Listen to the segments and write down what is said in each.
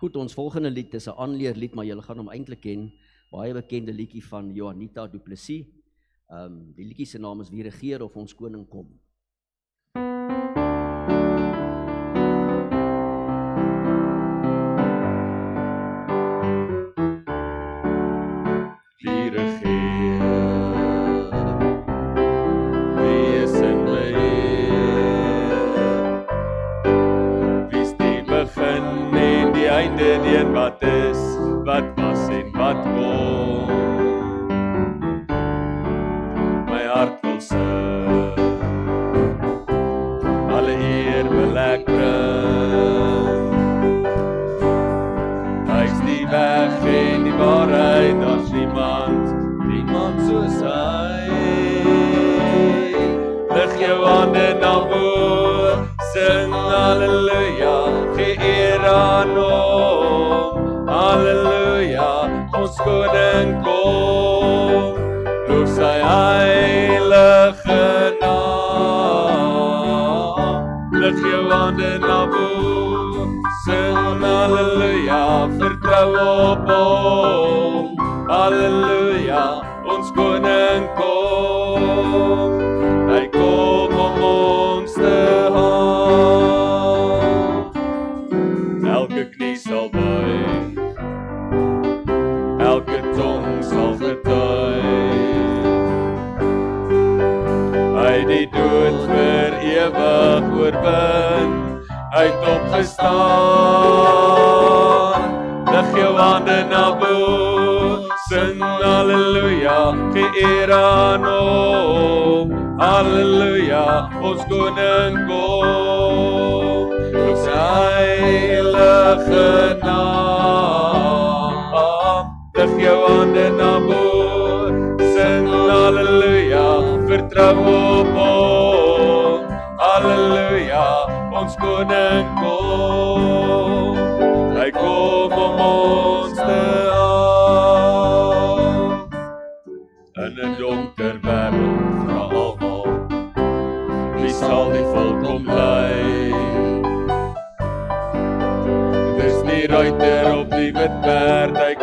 Goed, ons volgende lied is 'n aanleerlied, maar julle gaan hom eintlik ken. Baie bekende liedjie van Juanita Du Plessis. Die liedjie se naam is Wie regeer of ons koning kom. Wie regeer, wie is in beheer, wie is die begin en die einde, die en wat is, wat was en wat kom. My hart wil sing, alle eer wil ek bring. Hy is die weg en die waarheid, daar's niemand soos hy. Lig jou hande na bo, sing halleluja, gee eer aan hom. Halleluja, ons koning kom, loof sy heilige naam. Lig jou hande na bo, sing halleluja, vertrou op hom. Halleluja, ons koning kom, hy kom om ons te haal. Elke knie sal buig, elke tong sal getuig, hy die dood vir ewig oorwin, hy het opgestaan. Lig jou hande na bo, sing halleluja, gee eer aan hom. Halleluja, ons koning kom, loof sy heilige naam. Lig jou hande na bo, sing halleluja, vertrou op hom. Halleluja, ons koning kom, hy kom om ons te haal. In 'n donker wêreld vra almal, wie sal die volk kom lei? Dis die ruiter op die wit perd, hy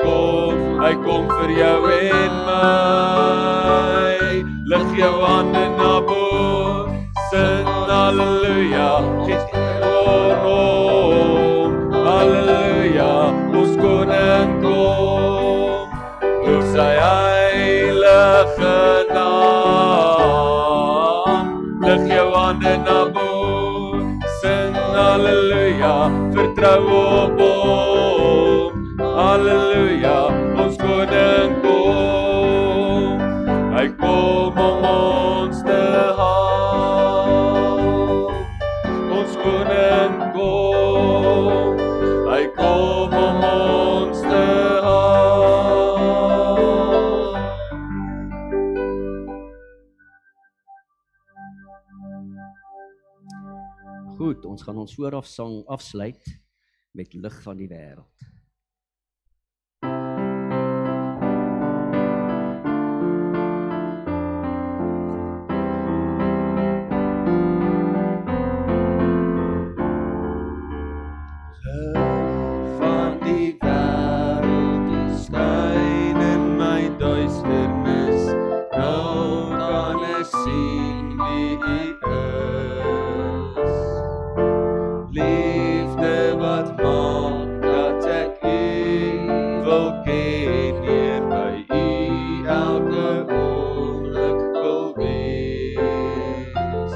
kom vir jou en my. Lig jou hande na bo, sing halleluja, gee eer aan hom. Halleluja, ons koning kom, loof sy heilige naam. Lig jou hande na bo, sing halleluja, vertrou op hom. Halleluja, ons koning kom, hy kom om ons te haal. Ons koning kom, hy kom om ons te haal. Goed, ons gaan ons voorafsang afsluit met Lig van die Wêreld. Van die wêreld, die skyn in my duisternis, nou kan ek sien wie U is. Liefde wat maak dat ek U wil ken, hier by U elke oomblik wil wees.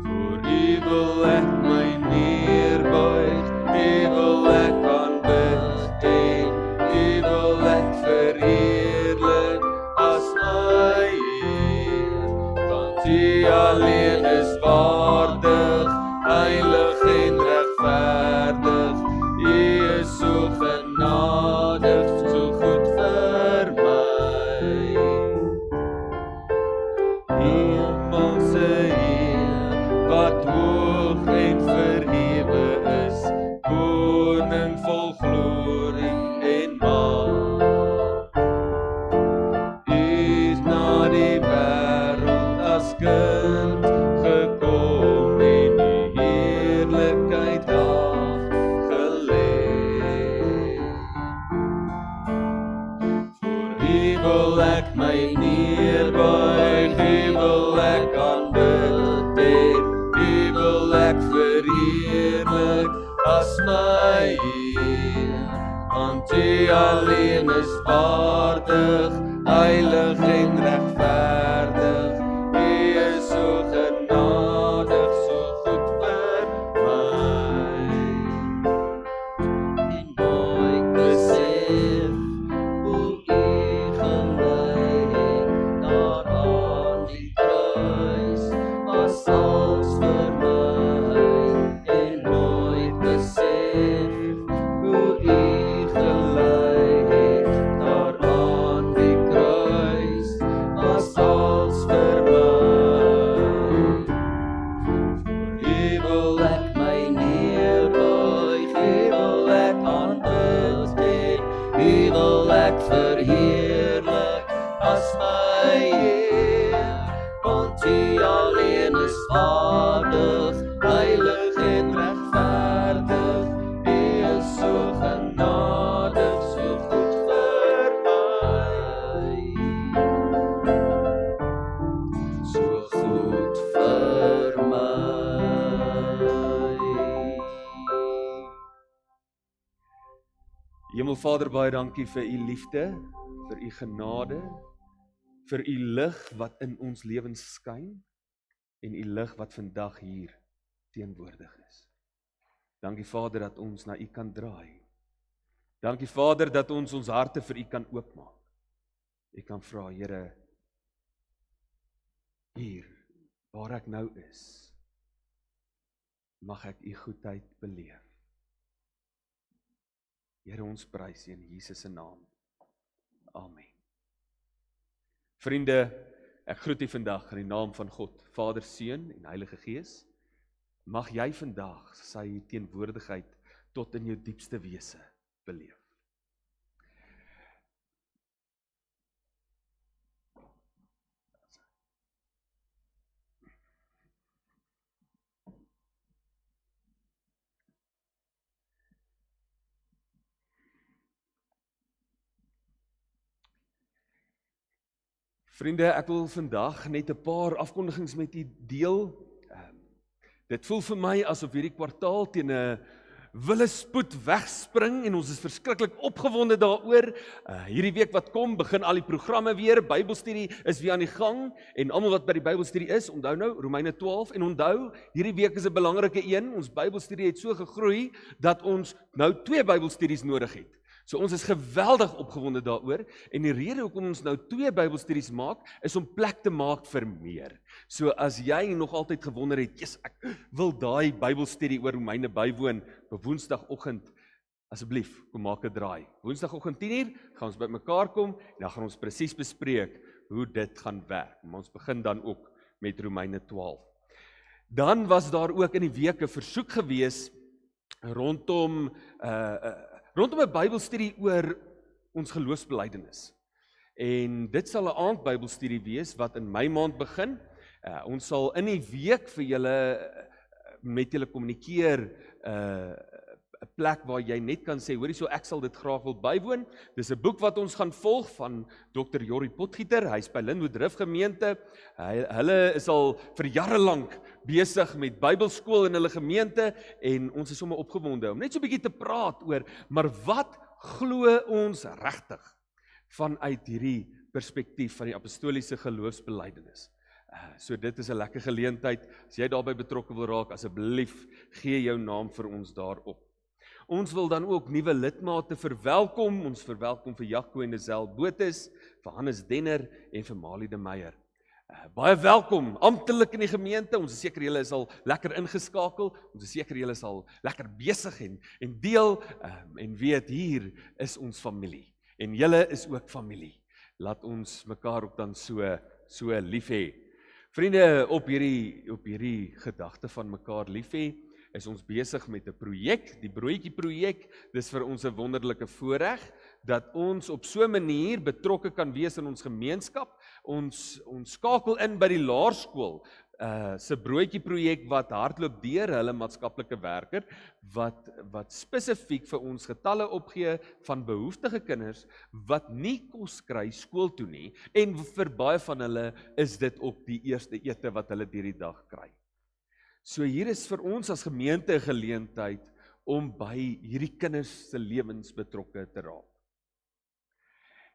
Voor U wil ek my neerbuig, U wil ek aanbid en U wil ek verheerlik as my Heer. Want U alleen is waardig, heilig en regverdig. U is so genadig, so goed vir my. Hemelse Heer, wat hoog en verheerlik ek my neerbuig, U wil ek aanbid en U wil ek verheerlik as my Heer. Want U alleen is waardig, heilig en regverdig. U is so genadig, so goed vir my. En nooit besef hoe U gelei het daar aan die kruis, was alles vir my. En nooit besef hoe U gelei het daar aan die kruis, was alles vir my. Voor U wil ek my neerbuig, U wil ek aanbid en U wil ek verheerlik as my Heer. Want U alleen is waardig, heilig en regverdig. U is so genadig, so goed vir my. So goed vir my. Hemelvader, baie dankie vir U liefde, vir U genade, vir U lig wat in ons lewens skyn en U lig wat vandag hier teenwoordig is. Dankie Vader dat ons na U kan draai. Dankie Vader dat ons ons harte vir U kan oopmaak. U kan vra, Here, hier waar ek nou is, mag ek U goedheid beleef. Here, ons prys U in Jesus se naam. Amen. Vriende, ek groet U vandag in die naam van God, Vader, Seun en Heilige Gees. Mag jy vandag sy teenwoordigheid tot in jou diepste wese beleef. Vriende, ek wil vandag net 'n paar afkondigings met u deel. Dit voel vir my asof hierdie kwartaal teen 'n wille spoed wegspring en ons is verskriklik opgewonde daaroor. Hierdie week wat kom, begin al die programme weer, Bybelstudie is weer aan die gang en almal wat by die Bybelstudie is, onthou nou Romeine 12 en onthou, hierdie week is 'n belangrike een. Ons Bybelstudie het so gegroei dat ons nou 2 Bybelstudies nodig het. So ons is geweldig opgewonde daaroor en die rede hoekom ons nou 2 Bybelstudies maak is om plek te maak vir meer. So as jy nog altyd gewonder het, "Jesus, ek wil daai Bybelstudie oor Romeine bywoon op Woensdagoggend, asseblief, kom maak 'n draai. Woensdagoggend 10:00 gaan ons bymekaar kom en dan gaan ons presies bespreek hoe dit gaan werk. Maar ons begin dan ook met Romeine 12. Dan was daar ook in die week 'n versoek gewees rondom 'n Bybelstudie oor ons geloofsbelijdenis. En dit sal 'n aand Bybelstudie wees wat in Mei maand begin. Ons sal in die week vir julle met julle kommunikeer 'n plek waar jy net kan sê, hoorie, so ek sal dit graag wil bywoon. Dis 'n boek wat ons gaan volg van Dr. Jorrie Potgieter. Hy's by Lynnwood Rift gemeente. Hulle is al vir jare lank besig met Bybelskool in hulle gemeente en ons is sommer opgewonde om net so 'n bietjie te praat oor, maar wat glo ons regtig vanuit hierdie perspektief van die apostoliese geloofsbelijdenis. So dit is 'n lekker geleentheid. As jy daarbey betrokke wil raak, asseblief gee jou naam vir ons daarop. Ons wil dan ook nuwe lidmate verwelkom. Ons verwelkom vir Jaco en Isel Botes, vir Hannes Denner en vir Malie de Meyer. Baie welkom, amptelik in die gemeente. Ons is seker julle is al lekker ingeskakel. Ons is seker julle is al lekker besig en deel en weet hier is ons familie. En julle is ook familie. Laat ons mekaar ook dan so lief hê. Vriende, op hierdie gedagte van mekaar lief hê, is ons besig met 'n projek, die Broodjie projek. Dis vir ons 'n wonderlike voorreg dat ons op so 'n manier betrokke kan wees in ons gemeenskap. Ons skakel in by die laerskool. se broodjie projek wat hardloop deur hulle maatskaplike werker wat spesifiek vir ons getalle opgee van behoeftige kinders wat nie kos kry skool toe nie en vir baie van hulle is dit ook die eerste ete wat hulle deur die dag kry. So hier is vir ons as gemeente 'n geleentheid om by hierdie kinders se lewens betrokke te raak.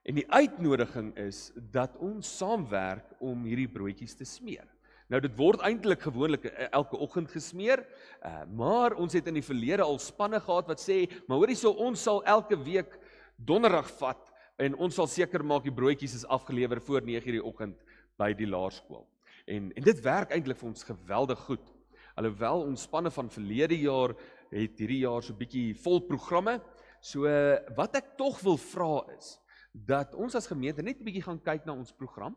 En die uitnodiging is dat ons saamwerk om hierdie broodjies te smeer. Nou dit word eintlik gewoonlik elke oggend gesmeer, maar ons het in die verlede al spanne gehad wat sê, maar hoorie so ons sal elke week donderdag vat en ons sal seker maak die broodjies is afgelewer voor 9:00 die oggend by die laerskool. En dit werk eintlik vir ons geweldig goed. Alhoewel ons spanne van verlede jaar het hierdie jaar so 'n bietjie vol programme. So wat ek tog wil vra is dat ons as gemeente net 'n bietjie gaan kyk na ons program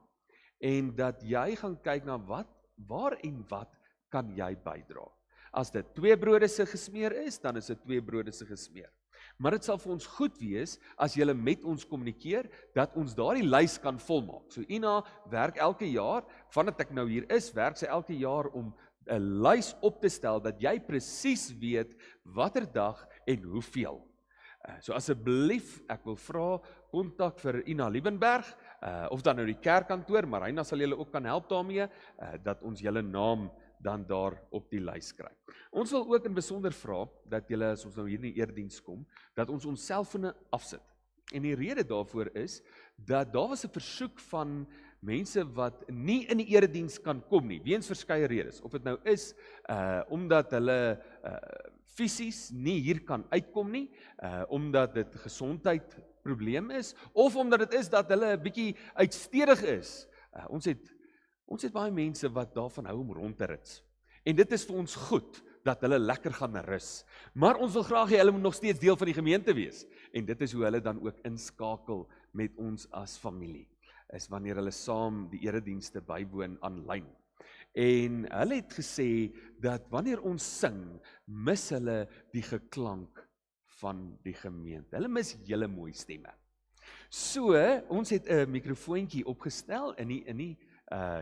en dat jy gaan kyk na waar en wat kan jy bydra. As dit 2 brode se gesmeer is, dan is dit 2 brode se gesmeer. Maar dit sal vir ons goed wees as jy met ons kommunikeer dat ons daardie lys kan volmaak. So Ina werk elke jaar, vandat ek nou hier is, werk sy elke jaar om 'n lys op te stel dat jy presies weet watter dag en hoeveel. So asseblief, ek wil vra kontak vir Ina Liebenberg of dan nou die kerkkantoor, maar Reina sal julle ook kan help daarmee dat ons julle naam dan daar op die lys kry. Ons wil ook in besonder vra dat julle as ons nou hier in die erediens kom, dat ons selfone afsit. En die rede daarvoor is dat daar was 'n versoek van mense wat nie in die erediens kan kom nie, weens verskeie redes. Of dit nou is omdat hulle fisies nie hier kan uitkom nie, omdat dit gesondheid probleem is, of omdat dit is dat hulle 'n bietjie uitstedig is. Ons het baie mense wat daarvan hou om rond te rits. En dit is vir ons goed dat hulle lekker gaan rus. Maar ons wil graag hê hulle moet nog steeds deel van die gemeente wees. En dit is hoe hulle dan ook inskakel met ons as familie. Is wanneer hulle saam die eredienste bywoon aanlyn. En hulle het gesê dat wanneer ons sing, mis hulle die geklank van die gemeente. Hulle mis julle mooi stemme. So, ons het 'n mikrofoontjie opgestel in die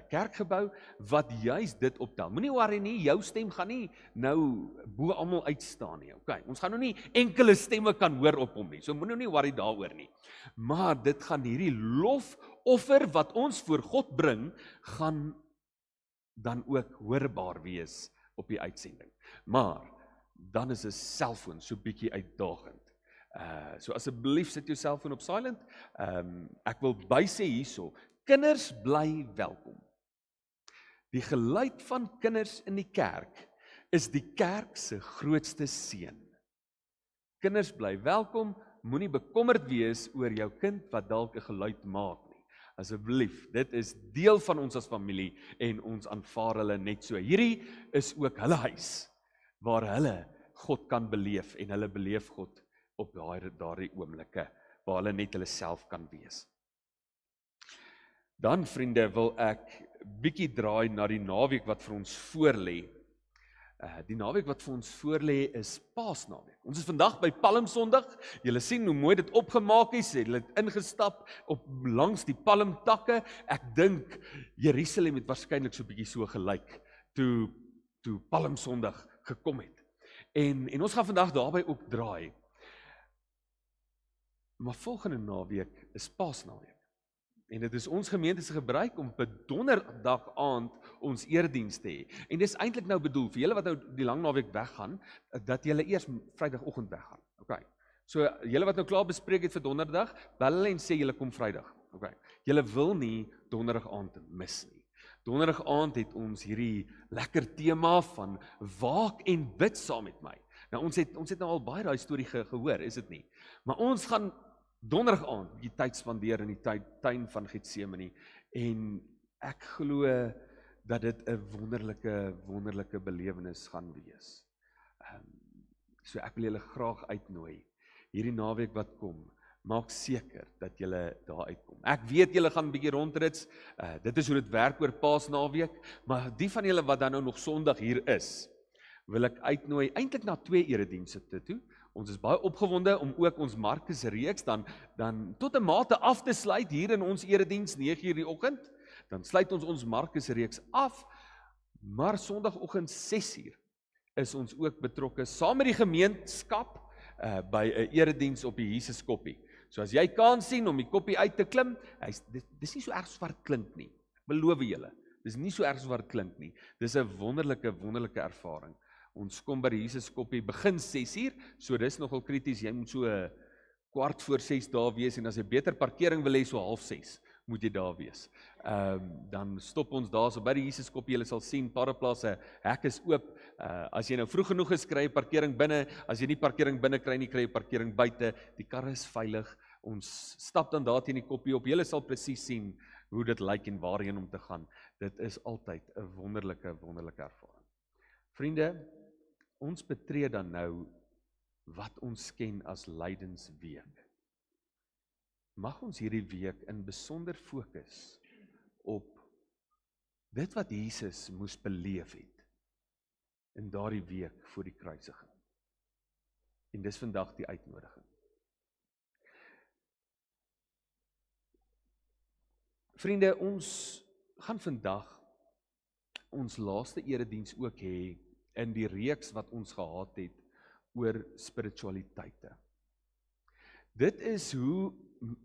kerkgebou wat juis dit optel. Moenie worry nie, jou stem gaan nie nou bo almal uitstaan nie. Okay, ons gaan nou nie enkele stemme kan hoor op hom nie. So moenie nie worry daaroor nie. Maar dit gaan hierdie lofoffer wat ons voor God bring, gaan dan ook hoorbaar wees op die uitsending. Maar dan is 'n selfoon so bietjie uitdagend. So asseblief sit jou selfoon op silent. Ek wil bysê hierso, kinders bly welkom. Die geluid van kinders in die kerk is die kerk se grootste seën. Kinders bly welkom, moenie bekommerd wees oor jou kind wat dalk 'n geluid maak nie. Asseblief, dit is deel van ons as familie en ons aanvaar hulle net so. Hierdie is ook hulle huis waar hulle God kan beleef en hulle beleef God op daardie oomblikke waar hulle net hulle self kan wees. Dan vriende, wil ek bietjie draai na die naweek wat vir ons voorlê. Die naweek wat vir ons voorlê is Paasnaweek. Ons is vandag by Palmsondag. Julle sien hoe mooi dit opgemaak is. Hulle het ingestap op langs die palmtakke. Ek dink Jerusalem het waarskynlik so bietjie so gelyk toe Palmsondag gekom het. En ons gaan vandag daarby ook draai. Maar volgende naweek is Paasnaweek. En dit is ons gemeente se gebruik om op donderdag aand ons erediens te hê. En dis eintlik nou bedoel vir julle wat nou die lang naweek weggaan, dat julle eers Vrydagoggend weggaan. Okay. So julle wat nou klaar bespreek het vir donderdag, bel hulle en sê julle kom Vrydag. Okay. Julle wil nie donderdag aand mis nie. Donderdag aand het ons hierdie lekker tema van waak en bid saam met my. Nou ons het nou al baie daai storie gehoor, is dit nie? Maar ons gaan donderdag aand die tyd spandeer in die tuin van Getsemane en ek glo dat dit 'n wonderlike belewenis gaan wees. So ek wil julle graag uitnooi hierdie naweek wat kom. Maak seker dat julle daar uitkom. Ek weet julle gaan 'n bietjie rondrits. Dit is hoe dit werk oor Paasnaweek, maar die van julle wat dan nou nog Sondag hier is, wil ek uitnooi eintlik na 2 eredienste toe. Ons is baie opgewonde om ook ons Markus reeks dan tot 'n mate af te sluit hier in ons erediens 9:00 die oggend. Dan sluit ons Markus reeks af. Maar Sondagoggend 6:00 is ons ook betrokke saam met die gemeenskap by 'n erediens op die Jesus koppie. So as jy kan sien om die koppie uit te klim, dis nie so erg so wat klink nie. Beloof julle, dis nie so erg so wat klink nie. Dis 'n wonderlike ervaring. Ons kom by die Jesus koppie begin 6:00, so dis nogal krities. Jy moet so 5:15 daar wees en as jy beter parkering wil hê so 5:30 moet jy daar wees. Dan stop ons daar so by die Jesus koppie. Julle sal sien paraplaase hek is oop. As jy nou vroeg genoeg is, kry jy parkering binne. As jy nie parkering binne kry nie, kry jy parkering buite. Die karre is veilig. Ons stap dan daar teen die koppie op. Julle sal presies sien hoe dit lyk en waarheen om te gaan. Dit is altyd 'n wonderlike ervaring. Vriende, ons betree dan nou wat ons ken as lydensweek. Mag ons hierdie week in besonder fokus op dit wat Jesus moes beleef het in daardie week voor die kruisiging. En dis vandag die uitnodiging. Vriende, ons gaan vandag ons laaste erediens ook hê in die reeks wat ons gehad het oor spiritualiteite. Dit is hoe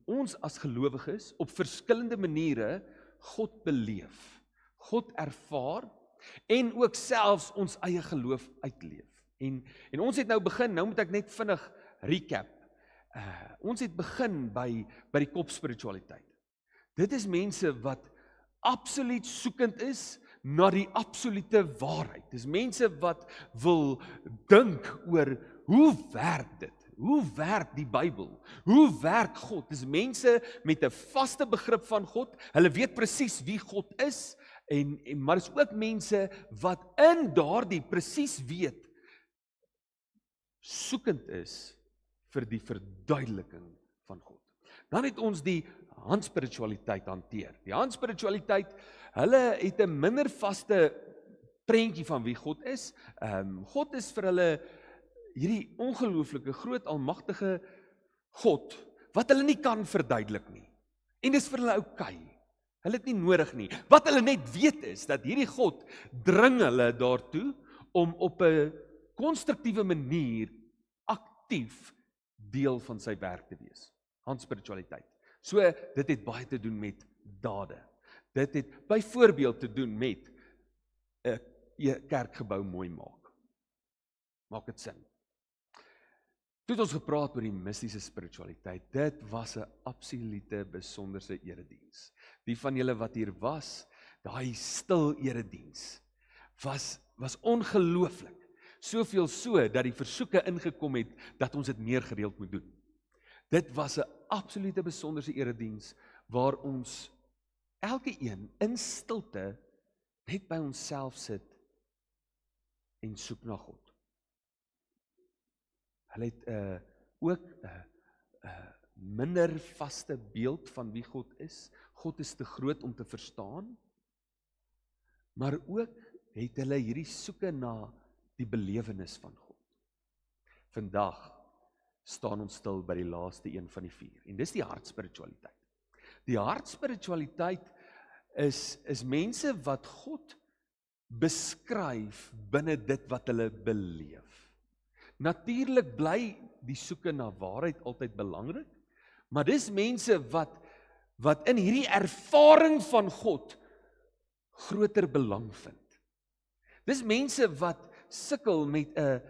ons as gelowiges op verskillende maniere God beleef, God ervaar en ook selfs ons eie geloof uitleef. En ons het nou begin, nou moet ek net vinnig recap. Ons het begin by die kop spiritualiteit. Dit is mense wat absoluut soekend is na die absolute waarheid. Dis mense wat wil dink oor hoe werk dit? Hoe werk die Bybel? Hoe werk God? Dis mense met 'n vaste begrip van God. Hulle weet presies wie God is maar is ook mense wat in daardie presies weet soekend is vir die verduideliking van God. Dan het ons die handspiritualiteit hanteer. Die handspiritualiteit, hulle het 'n minder vaste prentjie van wie God is. God is vir hulle hierdie ongelooflike groot almagtige God wat hulle nie kan verduidelik nie. En dis vir hulle oukei. Hulle het nie nodig nie. Wat hulle net weet is dat hierdie God dring hulle daartoe om op 'n konstruktiewe manier aktief deel van sy werk te wees. Handspiritualiteit. So dit het baie te doen met dade. Dit het byvoorbeeld te doen met 'n kerkgebou mooi maak. Maak dit sin? Toe het ons gepraat oor die mistiese spiritualiteit. Dit was 'n absolute besonderse erediens. Die van julle wat hier was, daai stil erediens was ongelooflik. Soveel so dat die versoeke ingekom het dat ons dit meer gereeld moet doen. Dit was 'n absolute besonderse erediens waar ons elke een in stilte net by onsself sit en soek na God. Hulle het ook 'n minder vaste beeld van wie God is. God is te groot om te verstaan. Maar ook het hulle hierdie soeke na die belewenis van God. Vandag staan ons stil by die laaste een van die 4. En dis die hartspiritualiteit. Die hartspiritualiteit is mense wat God beskryf binne dit wat hulle beleef. Natuurlik bly die soeke na waarheid altyd belangrik, maar dis mense wat in hierdie ervaring van God groter belang vind. Dis mense wat sukkel met 'n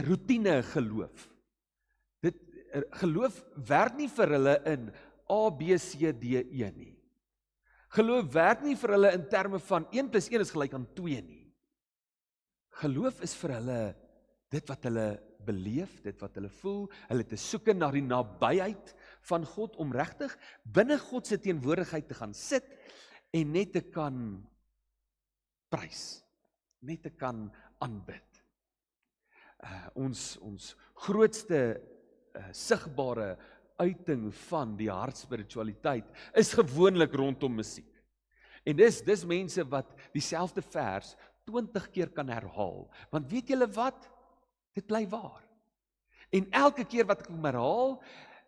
roetine geloof. Geloof werk nie vir hulle in A, B, C, D, E nie. Geloof werk nie vir hulle in terme van 1 + 1 is gelyk aan 2 nie. Geloof is vir hulle dit wat hulle beleef, dit wat hulle voel. Hulle het 'n soeke na die nabyheid van God om regtig binne God se teenwoordigheid te gaan sit en net te kan prys, net te kan aanbid. Ons grootste sigbare uiting van die hartspiritualiteit is gewoonlik rondom musiek. En dis mense wat dieselfde vers 20 keer kan herhaal. Want weet julle wat? Dit bly waar. En elke keer wat ek hom herhaal,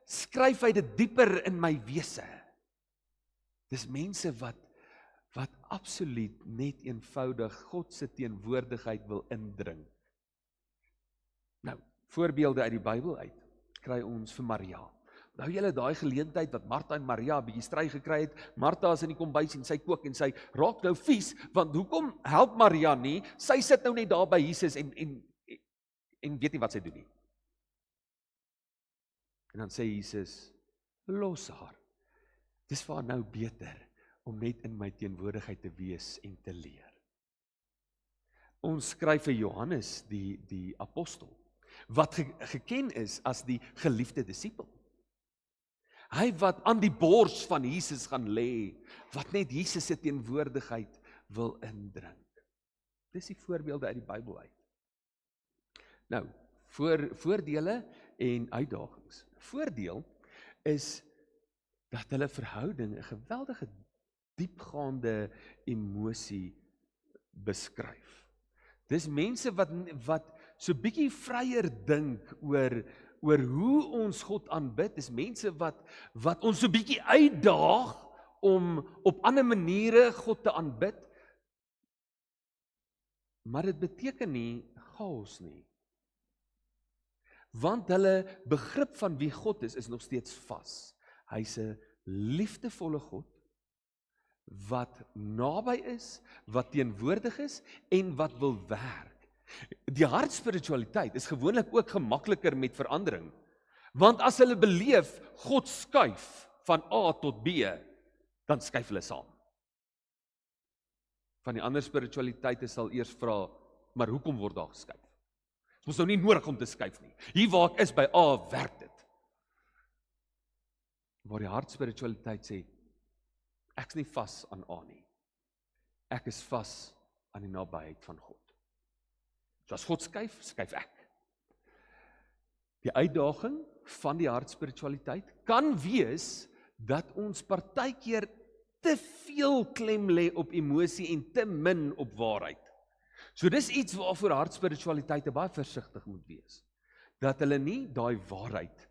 skryf hy dit dieper in my wese. Dis mense wat absoluut net eenvoudig God se teenwoordigheid wil indring. Nou, voorbeelde uit die Bybel uit, kry ons vir Maria. Nou julle daai geleentheid wat Martha en Maria 'n bietjie stry gekry het, Martha is in die kombuis en sy kook en sy raak nou vies, want hoekom help Maria nie? Sy sit nou net daar by Jesus en weet nie wat sy doen nie. En dan sê Jesus, los haar. Dis vir haar nou beter om net in my teenwoordigheid te wees en te leer. Ons skryf vir Johannes, die apostel, wat geken is as die geliefde disipel. Hy wat aan die bors van Jesus gaan lê, wat net Jesus se teenwoordigheid wil indrink. Dis die voorbeelde uit die Bybel uit. Nou, voordele en uitdagings. Voordeel is dat hulle verhouding 'n geweldige diepgaande emosie beskryf. Dis mense wat so bietjie vryer dink oor hoe ons God aanbid. Dis mense wat ons so bietjie uitdaag om op ander maniere God te aanbid. Maar dit beteken nie chaos nie. Want hulle begrip van wie God is nog steeds vas. Hy's 'n liefdevolle God wat naby is, wat teenwoordig is en wat wil werk. Die hartspiritualiteit is gewoonlik ook gemakliker met verandering. Want as hulle beleef God skuif van A tot B, dan skuif hulle saam. Van die ander spiritualiteite sal eers vra, maar hoekom word daar geskuif? Dit is nou nie nodig om te skuif nie. Hier waar ek is by A, werk dit. Waar die hartspiritualiteit sê, ek is nie vas aan A nie. Ek is vas aan die nabyheid van God. So as God skuif, skuif ek. Die uitdaging van die hartspiritualiteit kan wees dat ons partykeer te veel klem lê op emosie en te min op waarheid. So dis iets waarvoor hartspiritualiteite baie versigtig moet wees. Dat hulle nie daai waarheid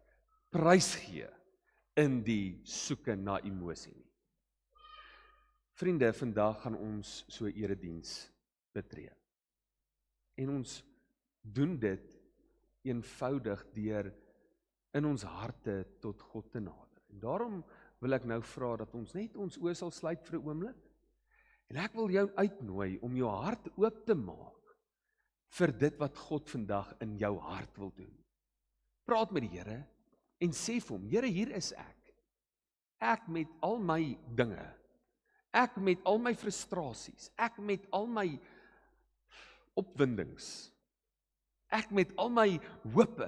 prysgee in die soeke na emosie nie. Vriende, vandag gaan ons so erediens betree. En ons doen dit eenvoudig deur in ons harte tot God te nader. En daarom wil ek nou vra dat ons net ons oë sal sluit vir 'n oomblik. En ek wil jou uitnooi om jou hart oop te maak vir dit wat God vandag in jou hart wil doen. Praat met die Here en sê vir hom, Here, hier is ek. Ek met al my dinge. Ek met al my frustrasies. Ek met al my opwindings. Ek met al my hope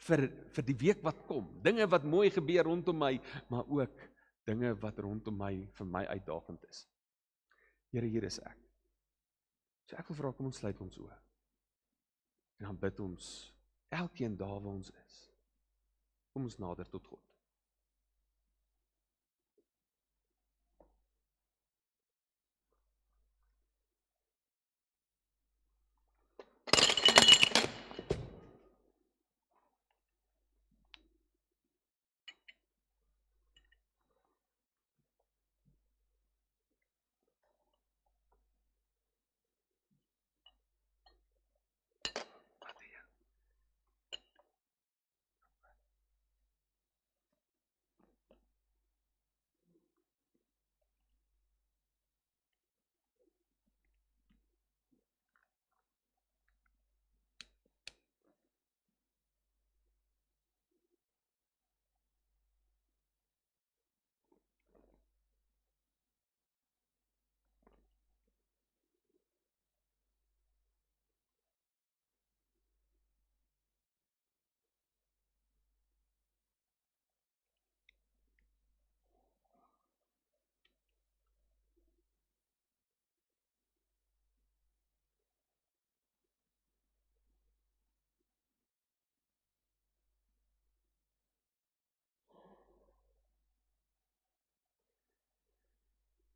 vir die week wat kom. Dinge wat mooi gebeur rondom my, maar ook dinge wat rondom my vir my uitdagend is. Here, hier is ek. So ek wil vra, kom ons sluit ons oë. En dan bid ons elkeen daar waar ons is. Kom ons nader tot God.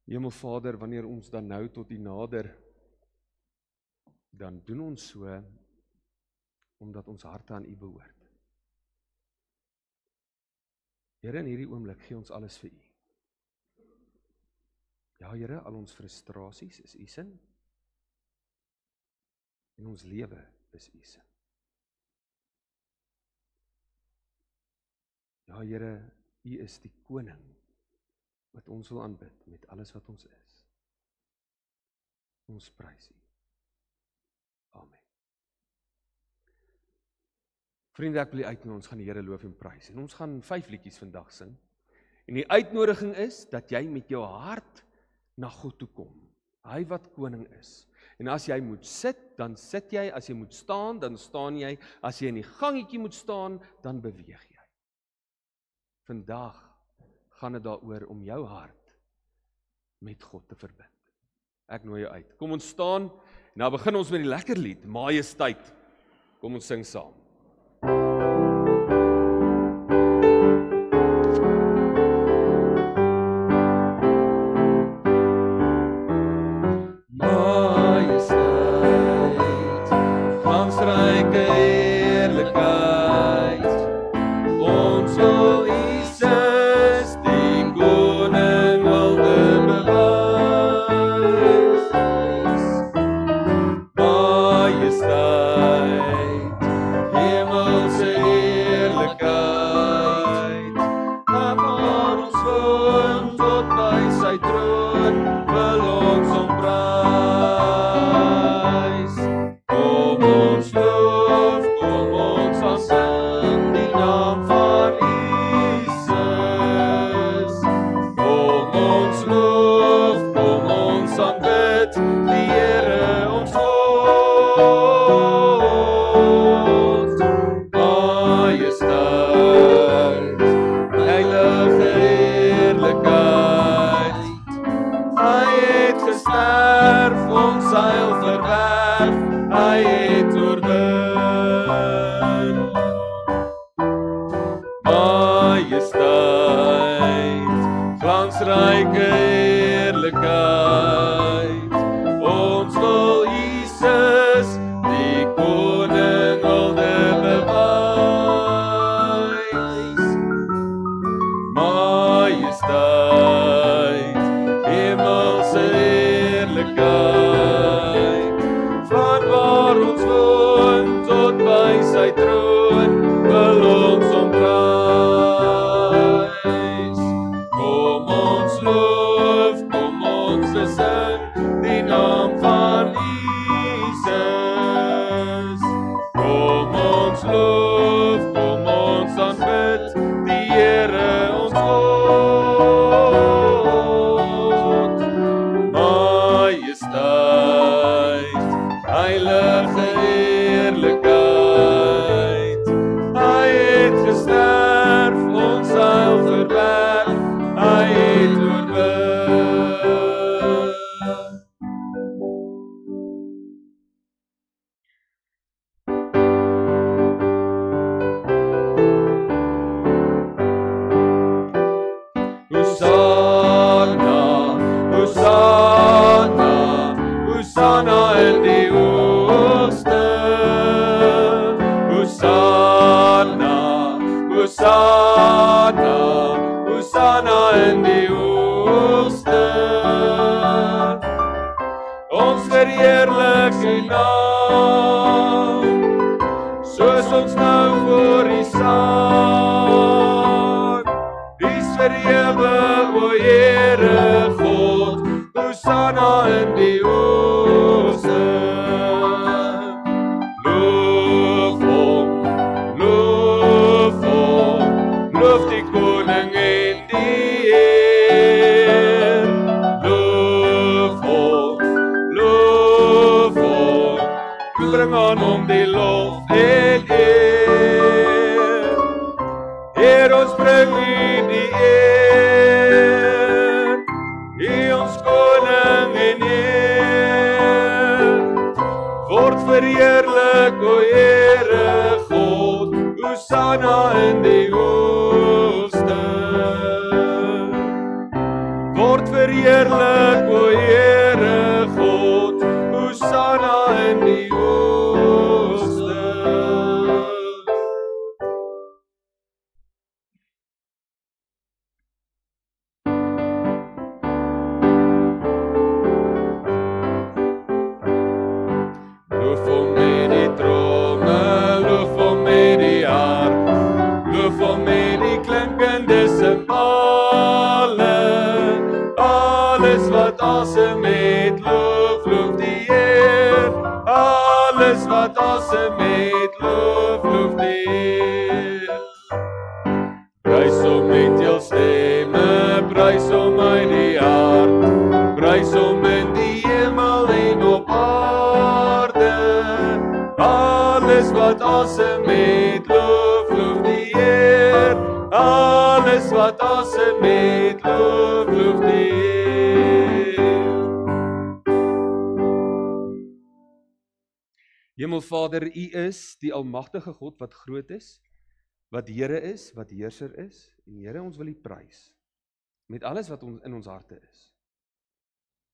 Hemelvader, wanneer ons dan nou tot U nader, dan doen ons so, omdat ons harte aan U behoort. Here, in hierdie oomblik gee ons alles vir U. Ja, Here, al ons frustrasies is U sin. En ons lewe is U sin. Ja, Here, U is die koning wat ons wil aanbid met alles wat ons is. Ons prys U. Amen. Vriende, ek wil U uitnooi, ons gaan die Here loof en prys. En ons gaan 5 liedjies vandag sing. En die uitnodiging is dat jy met jou hart na God toe kom. Hy wat koning is. En as jy moet sit, dan sit jy. As jy moet staan, dan staan jy. As jy in die gangetjie moet staan, dan beweeg jy. Vandag gaan dit daaroor om jou hart met God te verbind. Ek nooi jou uit. Kom ons staan, en nou begin ons met die lekker lied, Majesteit. Kom ons sing saam. wat asem met loof die Heer. Hemelvader, U is die almagtige God wat groot is, wat Here is, wat heerser is, en Here, ons wil U prys, met alles wat ons in ons harte is.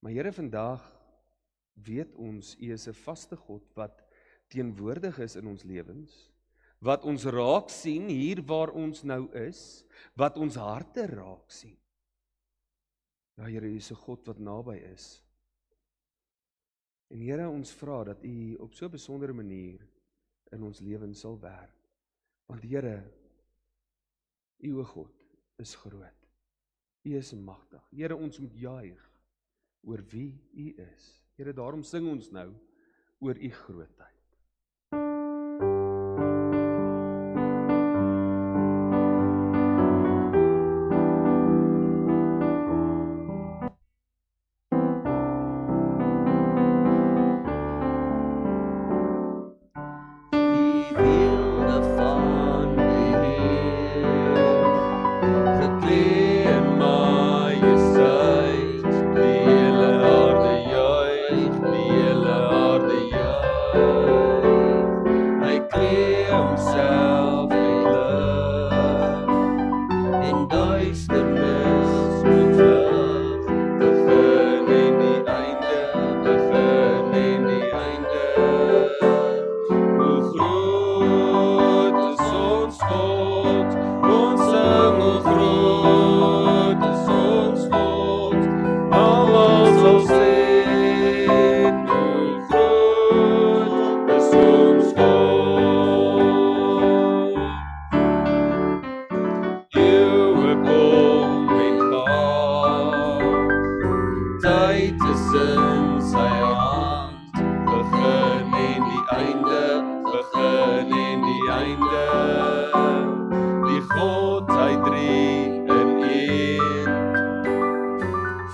Maar Here, vandag weet ons, U is 'n vaste God wat teenwoordig is in ons lewens, wat ons raak sien hier waar ons nou is, wat ons harte raak sien. Ja Here, U is 'n God wat naby is. En Here, ons vra dat U op so 'n besondere manier in ons lewens sal werk. Want Here, U o God is groot. U is magtig. Here, ons moet juig oor wie U is. Here, daarom sing ons nou oor U grootheid.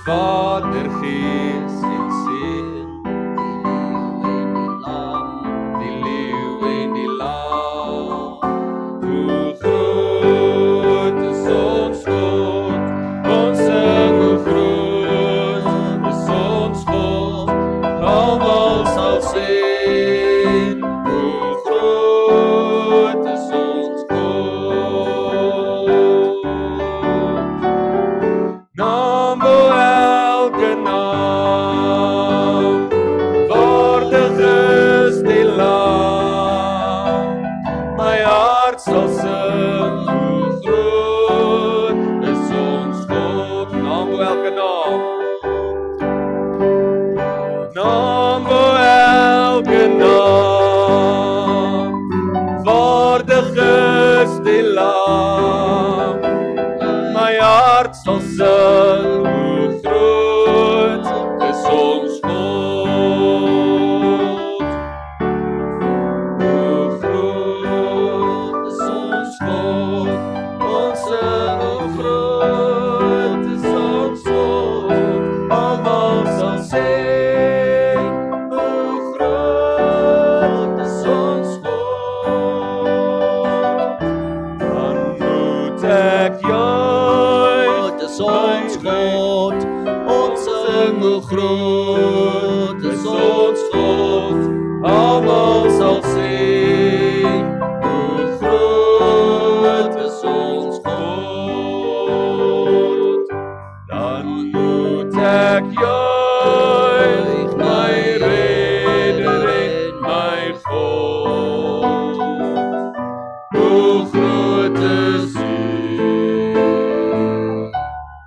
Vader, Gees en Seun, die leeu en die lam. Hoe groot is ons God, ons sing hoe groot is ons God, almal sal sien, hoe groot is ons God. Naam bo elke naam, waardig is die Lam. My hart sal sing, hoe groot is ons God. Naam bo elke naam. Naam bo elke naam, waardig is die Lam. My hart sal sing, hoe groot is ons God. Hoe groot is ons God, ons sing, hoe groot is ons God. Almal sal sing, hoe groot is ons God. Dan moet ek juig, is ons God, ons sing, hoe groot is ons God. Almal sal sing, hoe groot is ons God. Dan moet ek juig, my Redder en my God. Hoe groot is U?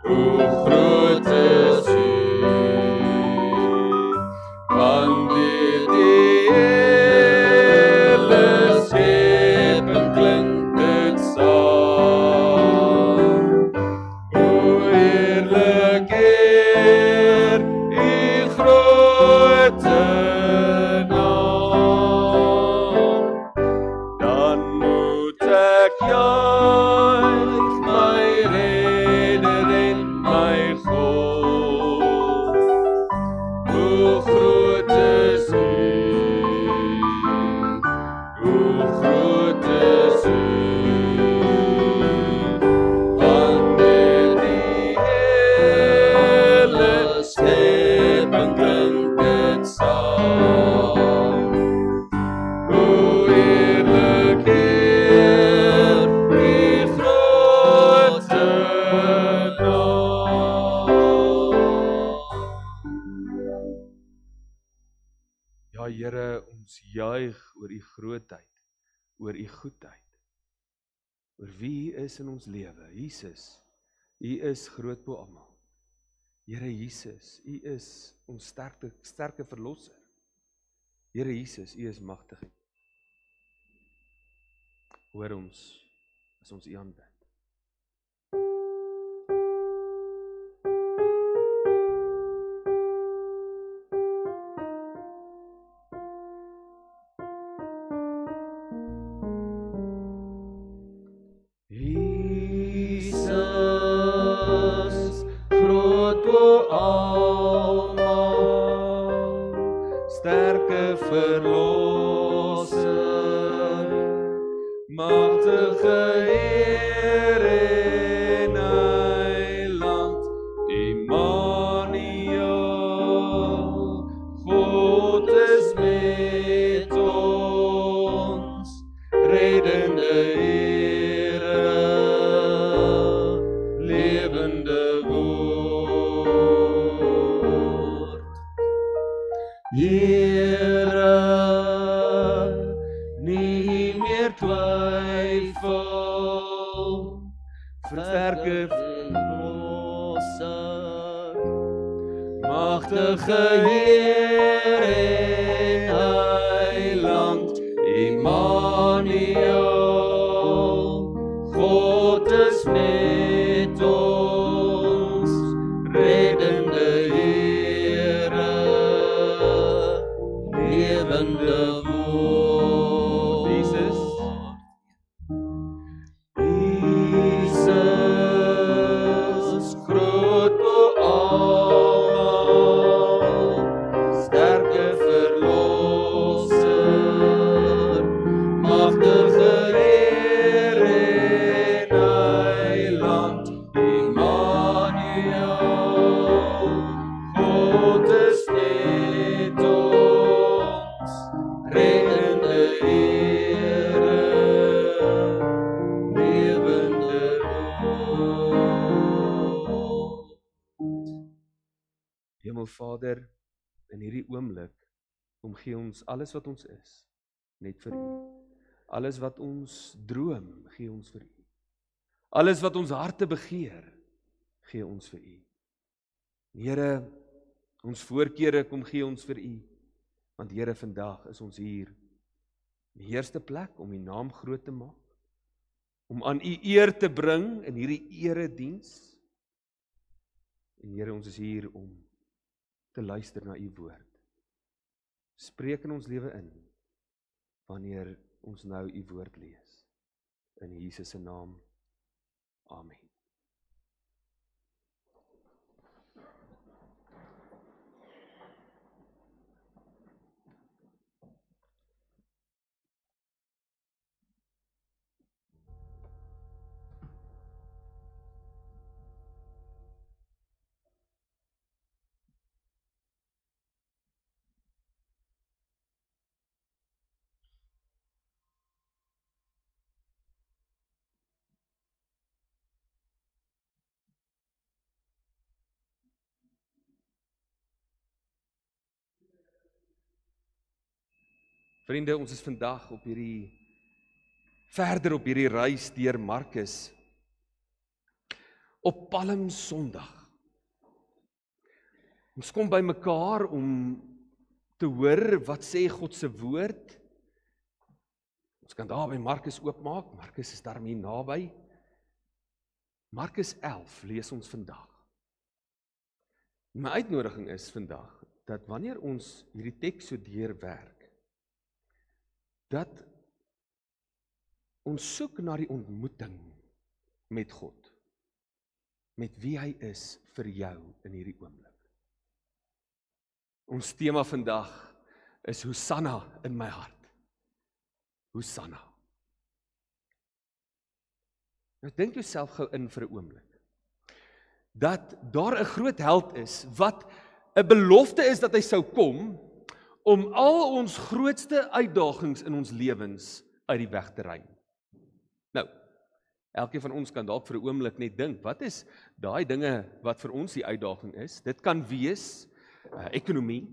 Hoe groot is U? Wanneer die hele skepping klink dit saam. Hoe heerlik eer U groote naam. Dan moet ek juig, my Redder en my God. Hoe groot is U? Hoe groot is U? u grootheid, oor u goedheid, oor wie u is in ons lewe. Jesus, u is groot bo almal. Here Jesus, u is ons sterke verlosser. Here Jesus, u is magtig. Hoor ons as ons u aanbid. Jesus, groot bo almal, sterke verlosser, magtige Heer en Heiland, Immanuel, God is met ons, reddende Here, lewende woord. Here, nie meer twyfel, versterke verlosser, magtige Heer en Heiland, Immanuel, God is met ons, reddende Here, lewende woord. Jesus, groot bo almal, sterke verlosser, magtige Heer en Heiland, Immanuel, God is met ons, reddende Here, lewende woord. Hemelvader, in hierdie oomblik omgee ons alles wat ons is, net vir u. Alles wat ons droom, gee ons vir u. Alles wat ons harte begeer, gee ons vir u. Here, ons voorkeure kom gee ons vir u, want Here, vandag is ons hier in die eerste plek om u naam groot te maak, om aan u eer te bring in hierdie erediens. En Here, ons is hier om te luister na u woord. Spreek in ons lewe in, wanneer ons nou u woord lees. In Jesus se naam, amen. Vriende, ons is vandag verder op hierdie reis deur Markus, op Palm Sondag. Ons kom by mekaar om te hoor wat sê God se woord. Ons kan daar by Markus oopmaak, Markus is daarmee naby. Markus 11 lees ons vandag. My uitnodiging is vandag, dat wanneer ons hierdie teks so deurwerk, dat ons soek na die ontmoeting met God, met wie hy is vir jou in hierdie oomblik. Ons tema vandag is Hosanna in my hart. Hosanna. Nou dink jouself gou in vir 'n oomblik, dat daar 'n groot held is, wat 'n belofte is dat hy sou kom, om al ons grootste uitdagings in ons lewens uit die weg te ruim. Nou, elkeen van ons kan dalk vir 'n oomblik net dink, wat is daai dinge wat vir ons die uitdaging is? Dit kan wees ekonomie,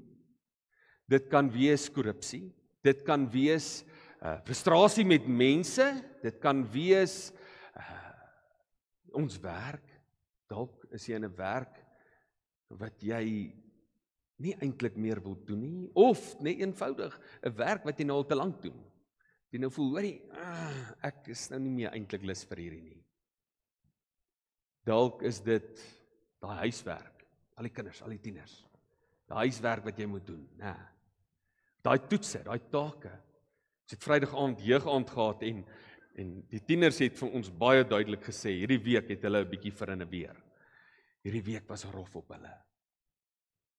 dit kan wees korrupsie, dit kan wees frustrasie met mense, dit kan wees ons werk, dalk is jy in 'n werk wat jy nie eintlik meer wil doen nie, of net eenvoudig 'n werk wat jy nou al te lank doen. Jy nou voel, hoorie, ek is nou nie meer eintlik lus vir hierdie nie. Dalk is dit daai huiswerk, al die kinders, al die tieners, daai huiswerk wat jy moet doen, daai toetse, daai take. Ons het Vrydag aand jeugaand gehad en die tieners het vir ons baie duidelik gesê, hierdie week het hulle 'n bietjie verinneweer. Hierdie week was rof op hulle.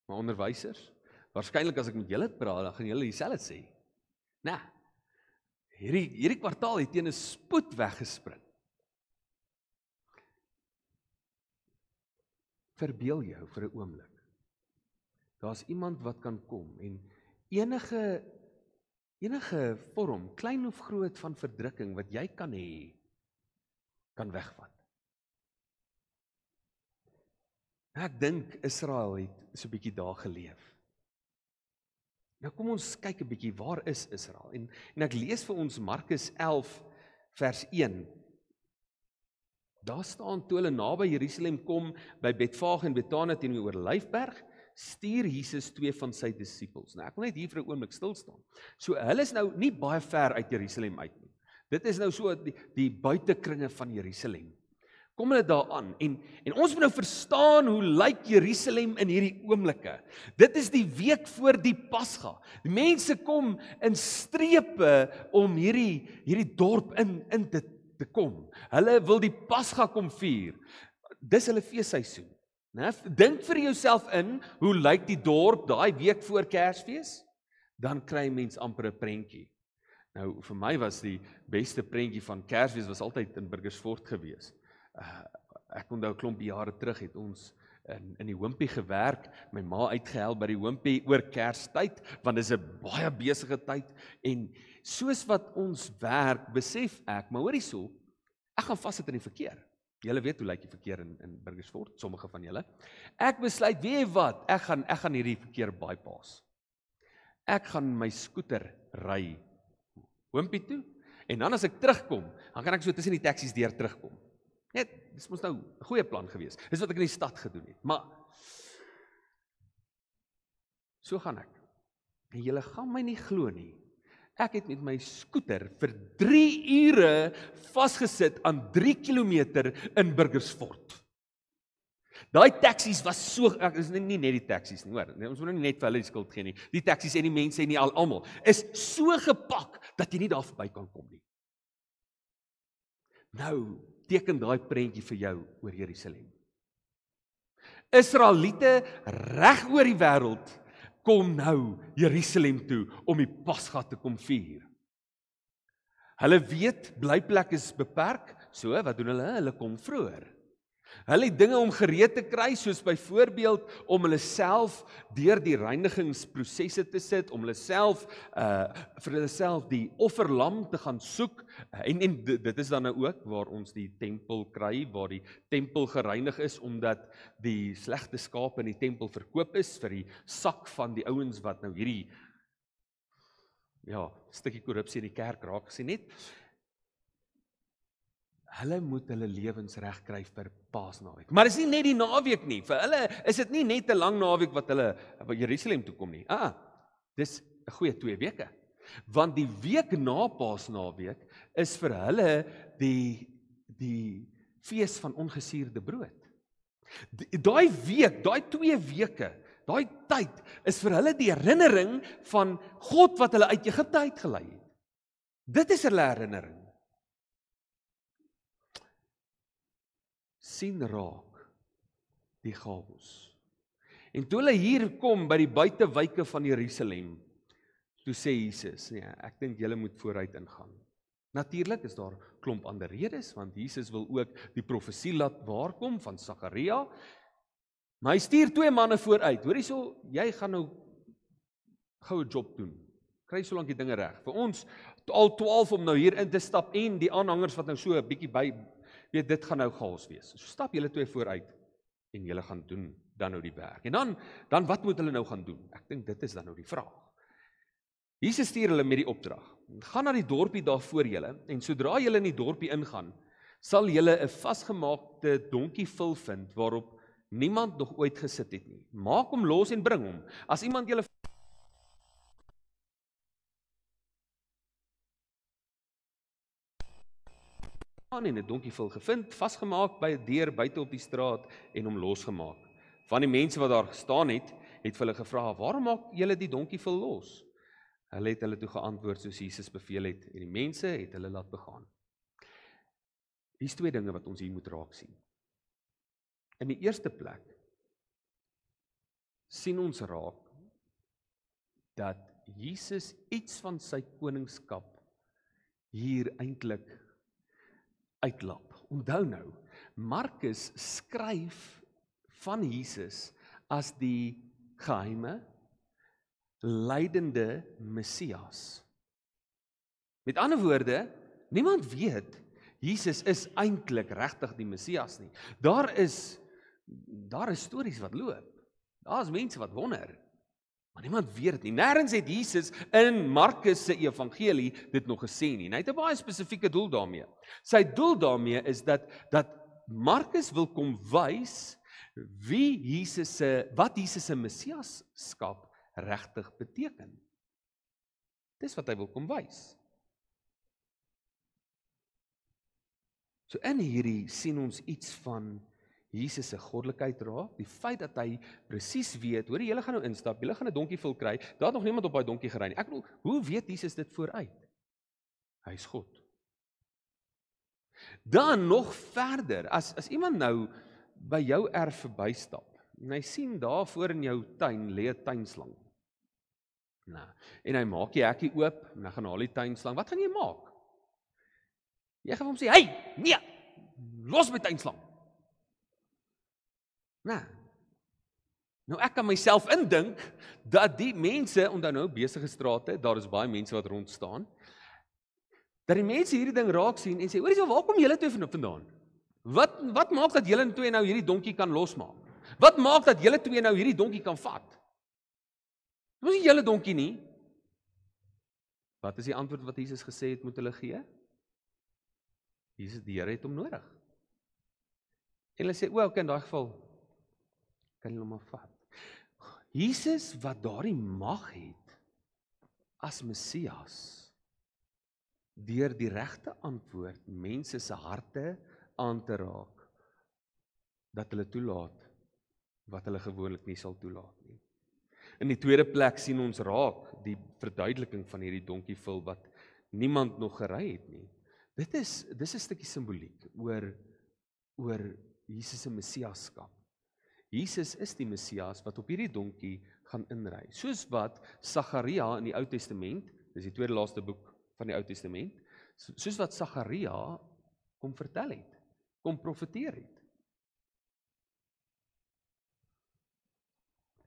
Maar onderwysers, waarskynlik as ek met julle praat, dan gaan julle dieselfde sê. Hierdie kwartaal het teen 'n spoed weggespring. Verbeel jou vir 'n oomblik. Daar's iemand wat kan kom en enige vorm, klein of groot, van verdrukking wat jy kan hê, kan wegvat. Ek dink Israel het so 'n bietjie daar geleef. Nou kom ons kyk 'n bietjie, waar is Israel? En ek lees vir ons Markus 11 vers 1. Daar staan, toe hulle naby Jerusalem kom, by Betfage en Betania teenoor Olyfberg, stuur Jesus 2 van sy disippels. Nou ek wil net hier vir 'n oomblik stil staan. So hulle is nou nie baie ver uit Jerusalem uit nie. Dit is nou so die buitekringe van Jerusalem. Kom hulle daaraan en ons moet nou verstaan hoe lyk Jerusalem in hierdie oomblikke. Dit is die week voor die Pasga. Die mense kom in strepe om hierdie dorp in te kom. Hulle wil die Pasga kom vier. Dis hulle feesseisoen. Dink vir jouself in, hoe lyk die dorp daai week voor Kersfees? Dan kry mens amper 'n prentjie. Nou vir my was die beste prentjie van Kersfees was altyd in Burgersfort gewees. Ek onthou 'n klomp jare terug het ons in die Wimpie gewerk, my ma uitgehelp by die Wimpie oor Kerstyd, want dis 'n baie besige tyd, en soos wat ons werk, besef ek, maar hoor hierso, ek gaan vassit in die verkeer. Julle weet hoe lyk die verkeer in Burgersfort, sommige van julle. Ek besluit, weet jy wat, ek gaan hierdie verkeer bypass. Ek gaan my skooter ry Wimpie toe, en dan as ek terugkom, dan kan ek so tussen die taksies deur terugkom. Net, dis mos nou 'n goeie plan gewees. Dis wat ek in die stad gedoen het. Maar so gaan ek. En julle gaan my nie glo nie. Ek het met my skooter vir 3 ure vasgesit aan 3 kilometer in Burgersfort. Daai taksies was so, is nie net die taksies nie, hoor. Ons moet nou nie net vir hulle die skuld gee nie. Die taksies en die mense en die almal is so gepak dat jy nie daar verby kan kom nie. Nou teken daai prentjie vir jou oor Jerusalem. Israeliete reg oor die wêreld kom nou Jerusalem toe om die Pasga te kom vier. Hulle weet blyplek is beperk, so wat doen hulle? Hulle kom vroeër. Hulle het dinge om gereed te kry, soos byvoorbeeld om hulle self deur die reinigingsprosesse te sit, om hulle self vir hulle self die offerlam te gaan soek, en dit is dan nou ook waar ons die tempel kry, waar die tempel gereinig is, omdat die slegte skape in die tempel verkoop is vir die sak van die ouens wat nou hierdie stukkie korrupsie in die kerk raak gesien het. Hulle moet hulle lewens reg kry vir Paasnaweek. Maar dis nie net die naweek nie. Vir hulle is dit nie net 'n lang naweek wat hulle by Jerusalem toe kom nie. Dis 'n goeie 2 weke. Want die week na Paasnaweek is vir hulle die fees van ongesuurde brood. Daai week, daai 2 weke, daai tyd is vir hulle die herinnering van God wat hulle uit Egipte uitgelei het. Dit is hulle herinnering. Sien raak die chaos. En toe hulle hier kom by die buitewyke van Jerusalem, toe sê Jesus, nee, ek dink julle moet vooruit ingaan. Natuurlik is daar klomp ander redes, want Jesus wil ook die profesie laat waarkom van Sagaria, maar hy stuur 2 manne vooruit. Hoor hierso, jy gaan nou goue job doen. Kry so lank die dinge reg. Vir ons al 12 om nou hier in te stap en die aanhangers wat nou so 'n bietjie by weet, dit gaan nou chaos wees. So stap julle 2 vooruit en julle gaan doen dan nou die werk. En dan wat moet hulle nou gaan doen? Ek dink dit is dan nou die vraag. Jesus stuur hulle met die opdrag. Gaan na die dorpie daar voor julle en sodra julle in die dorpie ingaan, sal julle 'n vasgemaakte donkievul vind waarop niemand nog ooit gesit het nie. Maak hom los en bring hom. As iemand julle en 'n donkievul gevind, vasgemaak by 'n deur buite op die straat en hom losgemaak. Van die mense wat daar gestaan het vir hulle gevra, "Waarom maak julle die donkievul los?" Hulle het hulle toe geantwoord soos Jesus beveel het en die mense het hulle laat begaan. Hier's twee dinge wat ons hier moet raak sien. In die eerste plek sien ons raak dat Jesus iets van sy koningskap hier eintlik uitlap. Onthou nou, Markus skryf van Jesus as die geheime, lydende Messias. Met ander woorde, niemand weet Jesus is eintlik regtig die Messias nie. Daar is stories wat loop. Daar is mense wat wonder. Maar niemand weet dit nie. Nêrens het Jesus in Markus se evangelie dit nog gesê nie. Hy het 'n baie spesifieke doel daarmee. Sy doel daarmee is dat Markus wil kom wys wat Jesus se Messiaskap regtig beteken. Dis wat hy wil kom wys. So in hierdie sien ons iets van Jesus se goddelikheid raak, die feit dat hy presies weet, hoor julle gaan nou instap, julle gaan 'n donkievul kry, daar het nog niemand op daai donkie gery nie. Ek bedoel, hoe weet Jesus dit vooruit? Hy is God. Dan nog verder, as iemand nou by jou erf verbystap, en hy sien daar voor in jou tuin lê 'n tuinslang. Nou, en hy maak die hekkie oop, en hy gaan haal die tuinslang. Wat gaan jy maak? Jy gaan hom sê, "Hey, nee, los my tuinslang." Nou ek kan myself indink dat die mense, onthou nou besige strate, daar is baie mense wat rond staan, dat die mense hierdie ding raak sien en sê, "Hoorie, waar kom julle twee vandaan? Wat maak dat julle twee nou hierdie donkie kan losmaak? Wat maak dat julle twee nou hierdie donkie kan vat? Dit was nie julle donkie nie." Wat is die antwoord wat Jesus gesê het moet hulle gee? Jesus, die Here het hom nodig. En hulle sê, "O, in daai geval kan jy hom maar vat." Jesus wat daardie mag het as Messias, deur die regte antwoord mense se harte aan te raak, dat hulle toelaat wat hulle gewoonlik nie sal toelaat nie. In die tweede plek sien ons raak die verduideliking van hierdie donkievul wat niemand nog gery het nie. Dis 'n stukkie simboliek oor Jesus se Messiaskap. Jesus is die Messias wat op hierdie donkie gaan inry. Soos wat Sagaria in die Ou Testament, dis die tweede laaste boek van die Ou Testament, soos wat Sagaria kom vertel het, kom profeteer het.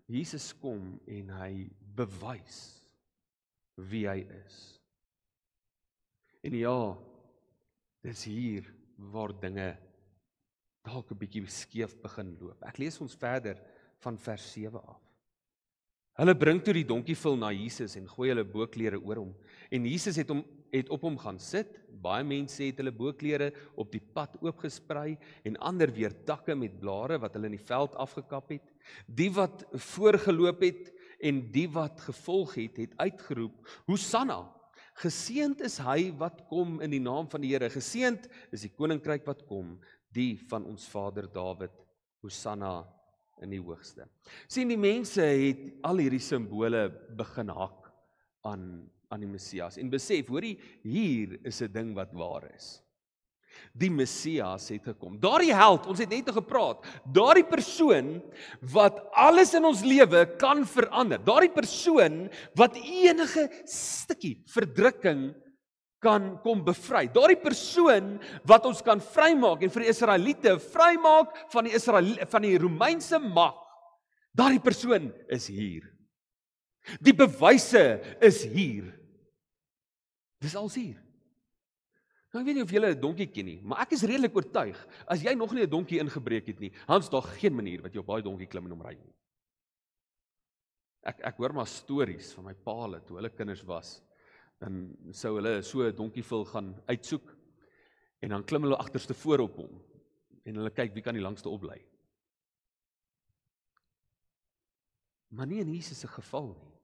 Jesus kom en hy bewys wie hy is. En ja, dis hier waar dinge dalk 'n bietjie skeef begin loop. Ek lees ons verder van vers 7 af. Hulle bring toe die donkievul na Jesus en gooi hulle boklere oor hom. En Jesus het op hom gaan sit. Baie mense het hulle boklere op die pad oopgesprei en ander weer takke met blare wat hulle in die veld afgekap het. Die wat voorgeloop het en die wat gevolg het, het uitgeroep, "Hosanna! Geseënd is hy wat kom in die naam van die Here. Geseënd is die koninkryk wat kom, die van ons vader Dawid. Hosanna in die hoogste." Sien, die mense het al hierdie simbole begin hak aan die Messias en besef, hoorie, hier is 'n ding wat waar is. Die Messias het gekom. Daardie held, ons het net gepraat, daardie persoon wat alles in ons lewe kan verander. Daardie persoon wat enige stukkie verdrukking kan kom bevry. Daardie persoon wat ons kan vrymaak en vir die Israeliete vrymaak van die Romeinse mag. Daardie persoon is hier. Die bewyse is hier. Dis als hier. Nou, ek weet nie of julle 'n donkie ken nie, maar ek is redelik oortuig, as jy nog nie 'n donkie ingebreek het nie, dan is daar geen manier wat jy op daai donkie klim en hom ry nie. Ek hoor maar stories van my paale toe hulle kinders was. Dan sou hulle so 'n donkievul gaan uitsoek en dan klim hulle agterste voor op hom en hulle kyk wie kan die langste opbly. Maar nie in Jesus se geval nie.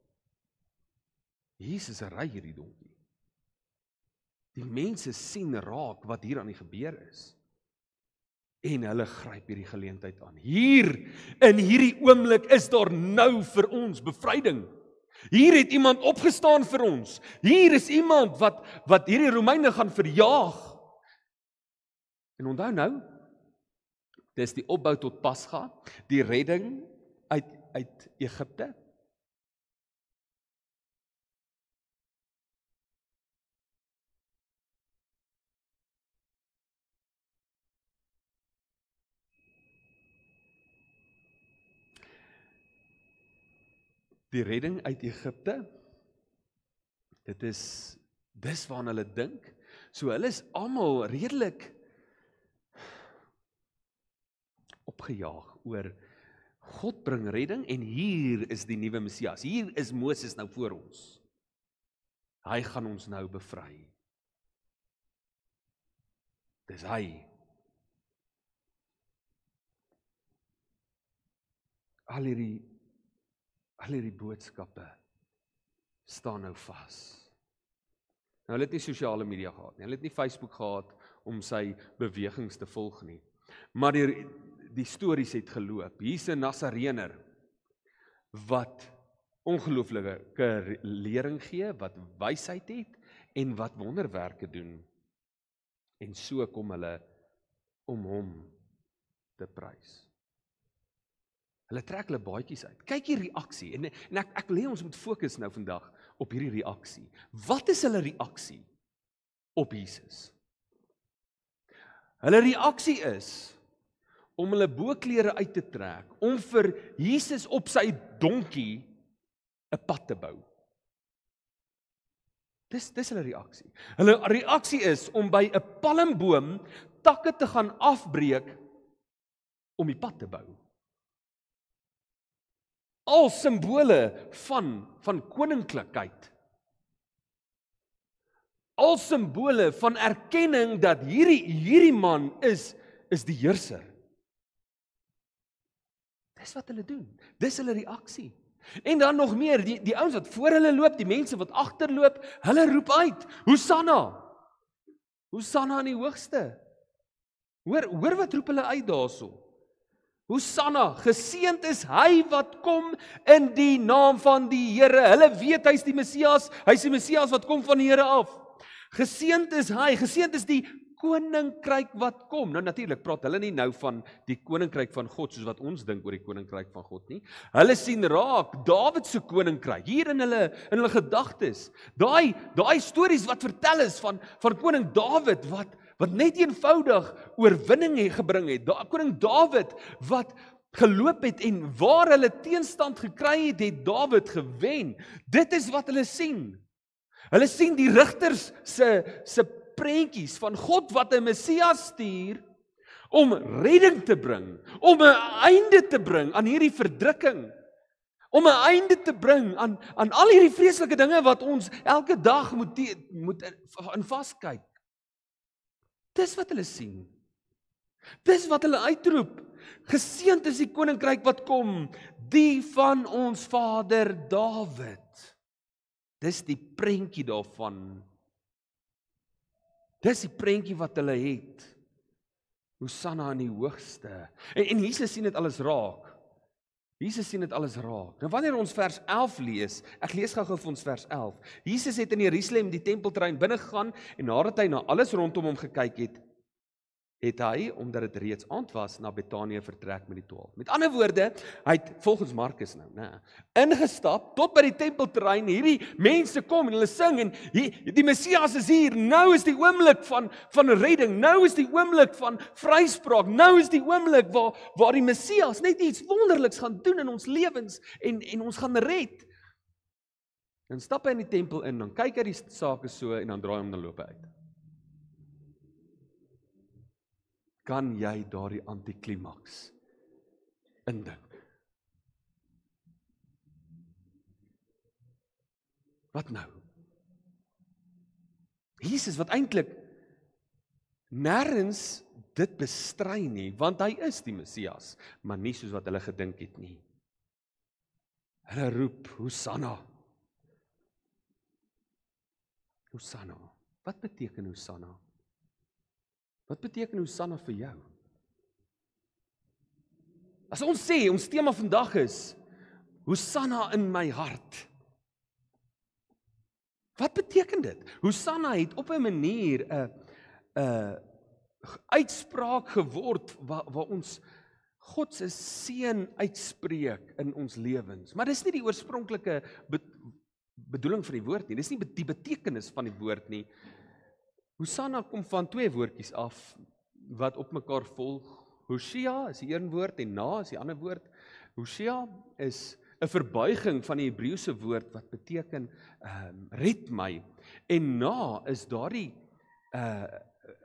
Jesus ry hierdie donkie. Die mense sien raak wat hier aan die gebeur is. En hulle gryp hierdie geleentheid aan. Hier, in hierdie oomblik is daar nou vir ons bevryding. Hier het iemand opgestaan vir ons. Hier is iemand wat hierdie Romeine gaan verjaag. En onthou nou, dis die opbou tot Pasga, die redding uit Egipte. Die redding uit Egipte, dis waarna hulle dink. So hulle is almal redelik opgejaag oor God bring redding en hier is die nuwe Messias. Hier is Moses nou voor ons. Hy gaan ons nou bevry. Dis hy. Al hierdie boodskappe staan nou vas. Nou hulle het nie sosiale media gehad nie. Hulle het nie Facebook gehad om sy bewegings te volg nie. Maar die stories het geloop. Hier's 'n Nasareëner wat ongelooflike lering gee, wat wysheid het en wat wonderwerke doen. En so kom hulle om hom te prys. Hulle trek hulle baadjies uit. Kyk hier reaksie. En ek wil hê ons moet fokus nou vandag op hierdie reaksie. Wat is hulle reaksie op Jesus? Hulle reaksie is om hulle boklere uit te trek, om vir Jesus op sy donkie 'n pad te bou. Dis hulle reaksie. Hulle reaksie is om by 'n palmboom takke te gaan afbreek om die pad te bou. Al simbole van koninklikheid. Al simbole van erkenning dat hierdie man is die heerser. Dis wat hulle doen. Dis hulle reaksie. En dan nog meer, die ouens wat voor hulle loop, die mense wat agterloop, hulle roep uit, Hosanna! Hosanna aan die hoogste. Hoor wat roep hulle uit daarso? Hosanna, geseënd is hy wat kom in die naam van die Here. Hulle weet hy's die Messias wat kom van die Here af. Geseënd is hy, geseënd is die koninkryk wat kom. Nou natuurlik praat hulle nie nou van die koninkryk van God soos wat ons dink oor die koninkryk van God nie. Hulle sien raak Dawid se koninkryk hier in hulle gedagtes. Daai stories wat vertel is van koning Dawid wat net eenvoudig oorwinning gebring het. Koning Dawid wat geloop het en waar hulle teenstand gekry het, het Dawid gewen. Dit is wat hulle sien. Hulle sien die rigters se prentjies van God wat 'n Messias stuur om redding te bring, om 'n einde te bring aan hierdie verdrukking, om 'n einde te bring aan al hierdie vreeslike dinge wat ons elke dag moet in vaskyk. Dis wat hulle sien. Dis wat hulle uitroep. Geseënd is die koninkryk wat kom, die van ons vader Dawid. Dis die prentjie daarvan. Dis die prentjie wat hulle het. Hosanna in die hoogste. En Jesus sien dit alles raak. Jesus sien dit alles raak. Nou wanneer ons vers 11 lees, ek lees gou-gou vir ons vers 11. Jesus het in Jerusalem die tempelterrein binne gegaan en nadat hy na alles rondom hom gekyk het hy, omdat dit reeds aand was, na Betanië vertrek met die 12. Met ander woorde, hy het volgens Markus nou, ingestap tot by die tempelterrein. Hierdie mense kom en hulle sing en die Messias is hier. Nou is die oomblik van redding. Nou is die oomblik van vryspraak. Nou is die oomblik waar die Messias net iets wonderliks gaan doen in ons lewens en ons gaan red. Dan stap hy in die tempel in, dan kyk hy die sake so en dan draai hom dan loop hy uit. Kan jy daardie antiklimaks indink? Wat nou? Jesus wat eintlik nêrens dit bestry nie, want hy is die Messias, maar nie soos wat hulle gedink het nie. Hulle roep, Hosanna. Hosanna. Wat beteken Hosanna? Wat beteken Hosanna vir jou? As ons sê, ons tema vandag is, Hosanna in my hart. Wat beteken dit? Hosanna het op 'n manier 'n uitspraak geword waar ons God se seën uitspreek in ons lewens. Maar dis nie die oorspronklike bedoeling van die woord nie. Dis nie die betekenis van die woord nie. Hosanna kom van 2 woordjies af wat op mekaar volg. Hoshea is die een woord en na is die ander woord. Hoshea is 'n verbuiging van die Hebreëse woord wat beteken red my. En na is daardie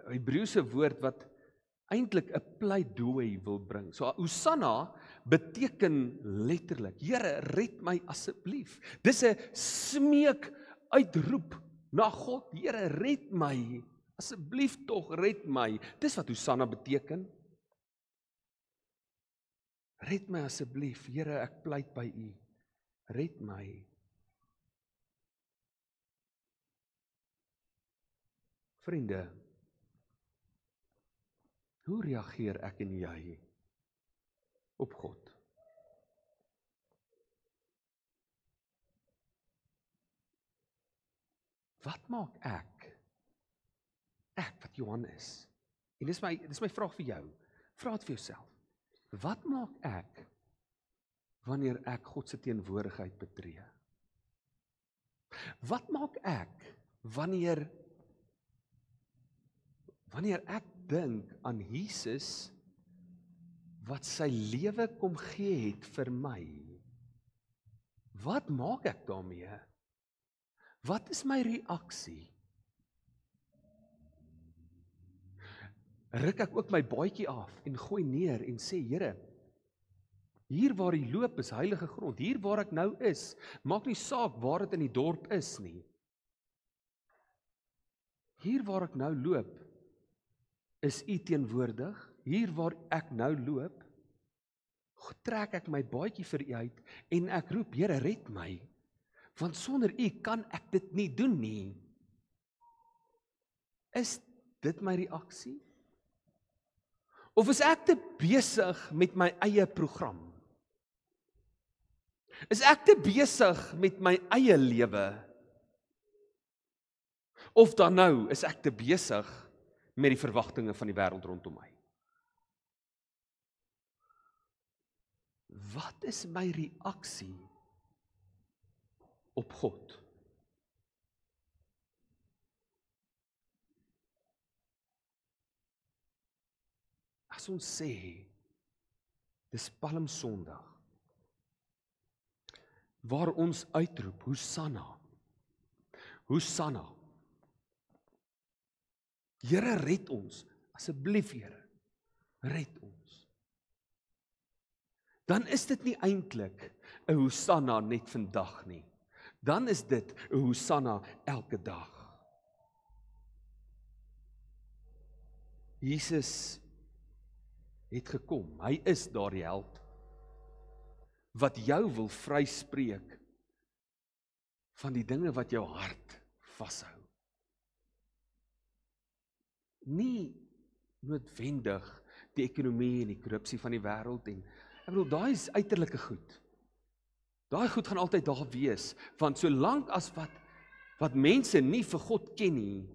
Hebreëse woord wat eintlik 'n pleidooi wil bring. So Hosanna beteken letterlik, Here, red my asseblief. Dis 'n smeek uitroep na God, Here, red my, asseblief tog red my. Dis wat Hosanna beteken. Red my asseblief, Here, ek pleit by U. Red my. Vriende, hoe reageer ek en jy op God? Wat maak ek wat Johan is? En dis my vraag vir jou. Vra dit vir jouself. Wat maak ek wanneer ek God se teenwoordigheid betree? Wat maak ek wanneer ek dink aan Jesus wat sy lewe kom gee het vir my? Wat maak ek daarmee? Wat is my reaksie? Ruk ek ook my baadjie af en gooi neer en sê, Here, hier waar U loop is heilige grond, hier waar ek nou is, maak nie saak waar dit in die dorp is nie. Hier waar ek nou loop, is U teenwoordig, hier waar ek nou loop, trek ek my baadjie vir U uit en ek roep, Here, red my, want sonder U kan ek dit nie doen nie. Is dit my reaksie? Of is ek te besig met my eie program? Is ek te besig met my eie lewe? Of dan nou is ek te besig met die verwagtinge van die wêreld rondom my? Wat is my reaksie op God? As ons sê, dis Palm Sondag, waar ons uitroep, Hosanna, Hosanna. Here, red ons, asseblief Here, red ons. Dan is dit nie eintlik 'n Hosanna net vandag nie. Dan is dit 'n Hosanna elke dag. Jesus het gekom, hy is daardie held wat jou wil vryspreek van die dinge wat jou hart vashou. Nie noodwendig die ekonomie en die korrupsie van die wêreld en ek bedoel, daai is uiterlike goed. Daai goed gaan altyd daar wees, want solank as wat mense nie vir God ken nie,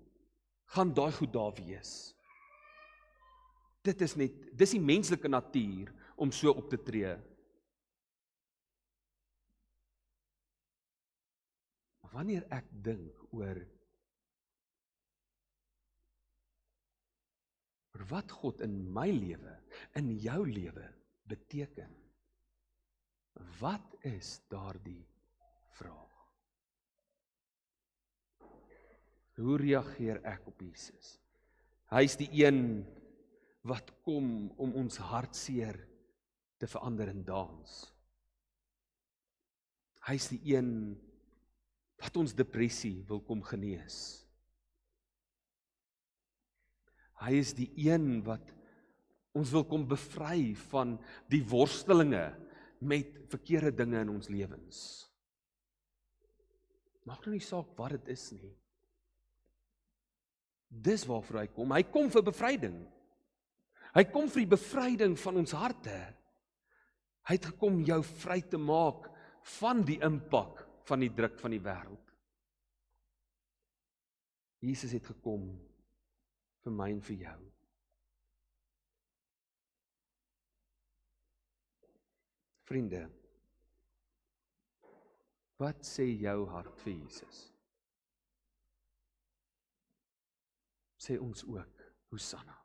gaan daai goed daar wees. Dis die menslike natuur om so op te tree. Wanneer ek dink oor wat God in my lewe, in jou lewe beteken, wat is daardie vraag? Hoe reageer ek op Jesus? Hy is die een wat kom om ons hartseer te verander in dans. Hy is die een wat ons depressie wil kom genees. Hy is die een wat ons wil kom bevry van die worstelinge met verkeerde dinge in ons lewens. Maak nou nie saak wat dit is nie. Dis waarvoor hy kom. Hy kom vir bevryding. Hy kom vir die bevryding van ons harte. Hy het gekom jou vry te maak van die impak van die druk van die wêreld. Jesus het gekom vir my en vir jou. Vriende, wat sê jou hart vir Jesus? Sê ons ook, Hosanna.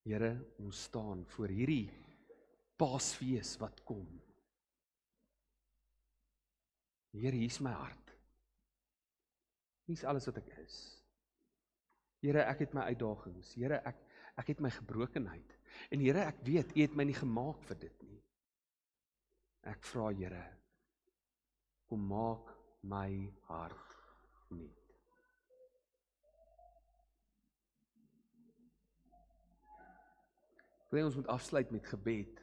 Here, ons staan voor hierdie Paasfees wat kom. Here, hier is my hart. Hier is alles wat ek is. Here, ek het my uitdagings. Here, ek het my gebrokenheid. En Here, ek weet, U het my nie gemaak vir dit nie. Ek vra, Here, kom maak my hart nuut. Ek wil ons moet afsluit met gebed.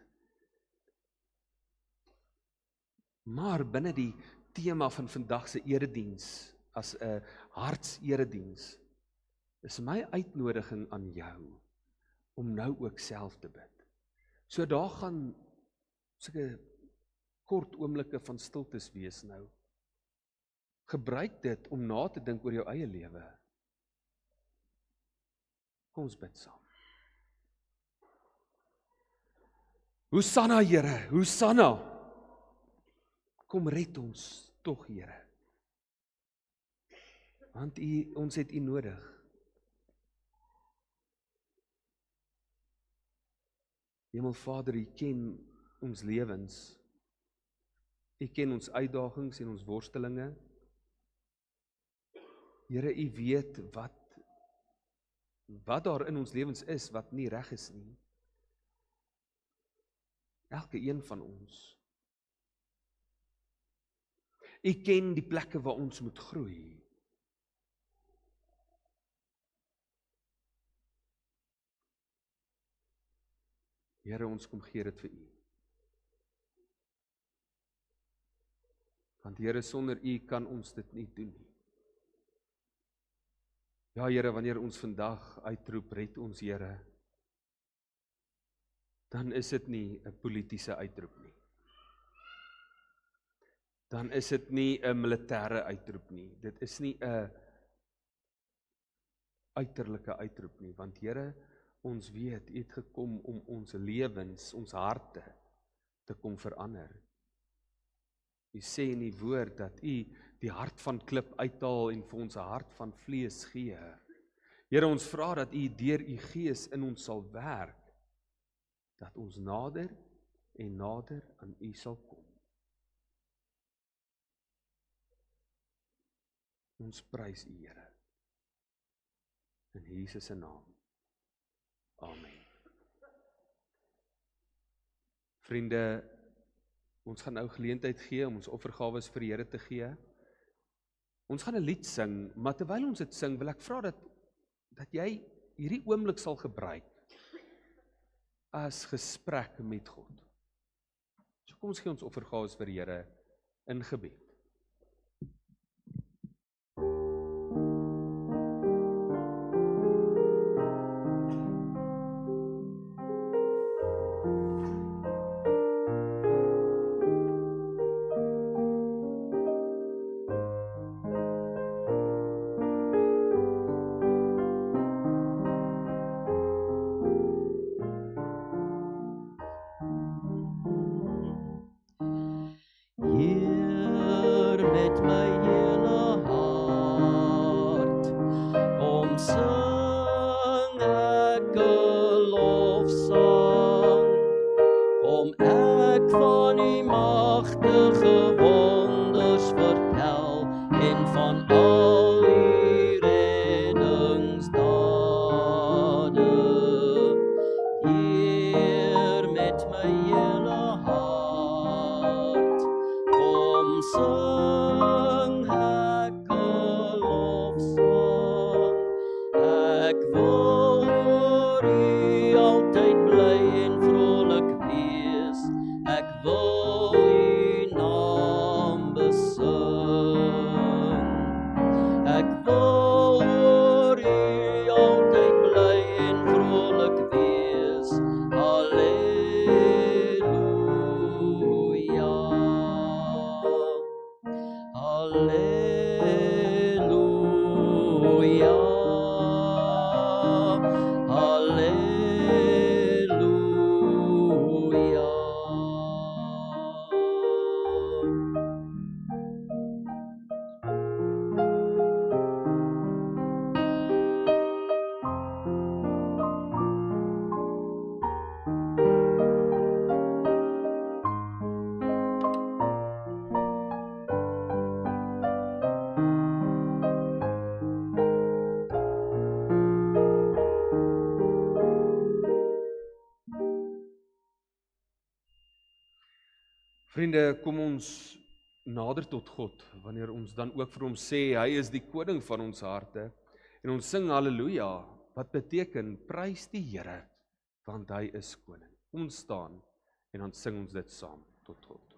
Maar binne die tema van vandag se erediens, as 'n hartserediens, is my uitnodiging aan jou om nou ook self te bid. So daar gaan sulke kort oomblikke van stiltes wees nou. Gebruik dit om na te dink oor jou eie lewe. Kom ons bid saam. Hosanna, Here, Hosanna. Kom red ons tog, Here. Want ons het U nodig. Hemelvader, U ken ons lewens. U ken ons uitdagings en ons worstelinge. Here, U weet wat daar in ons lewens is wat nie reg is nie. Elke een van ons. U ken die plekke waar ons moet groei. Here, ons kom gee dit vir U. Want Here, sonder U kan ons dit nie doen nie. Ja, Here, wanneer ons vandag uitroep, red ons, Here, dan is dit nie 'n politieke uitroep nie. Dan is dit nie 'n militêre uitroep nie. Dit is nie 'n uiterlike uitroep nie, want Here, ons weet, U het gekom om ons lewens, ons harte te kom verander. U sê in die woord dat U die hart van klip uithaal en vir ons 'n hart van vlees gee. Here, ons vra dat U deur U Gees in ons sal werk, dat ons nader en nader aan U sal kom. Ons prys U, Here. In Jesus se naam. Amen. Vriende, ons gaan nou geleentheid gee om ons offergawes vir die Here te gee. Ons gaan 'n lied sing, maar terwyl ons dit sing, wil ek vra dat jy hierdie oomblik sal gebruik as gesprek met God. So kom ons gee ons offergawes vir die Here in gebed. So Vriende, kom ons nader tot God, wanneer ons dan ook vir hom sê, hy is die koning van ons harte, en ons sing halleluja, wat beteken, prys die Here, want hy is koning. Kom ons staan, en dan sing ons dit saam tot God.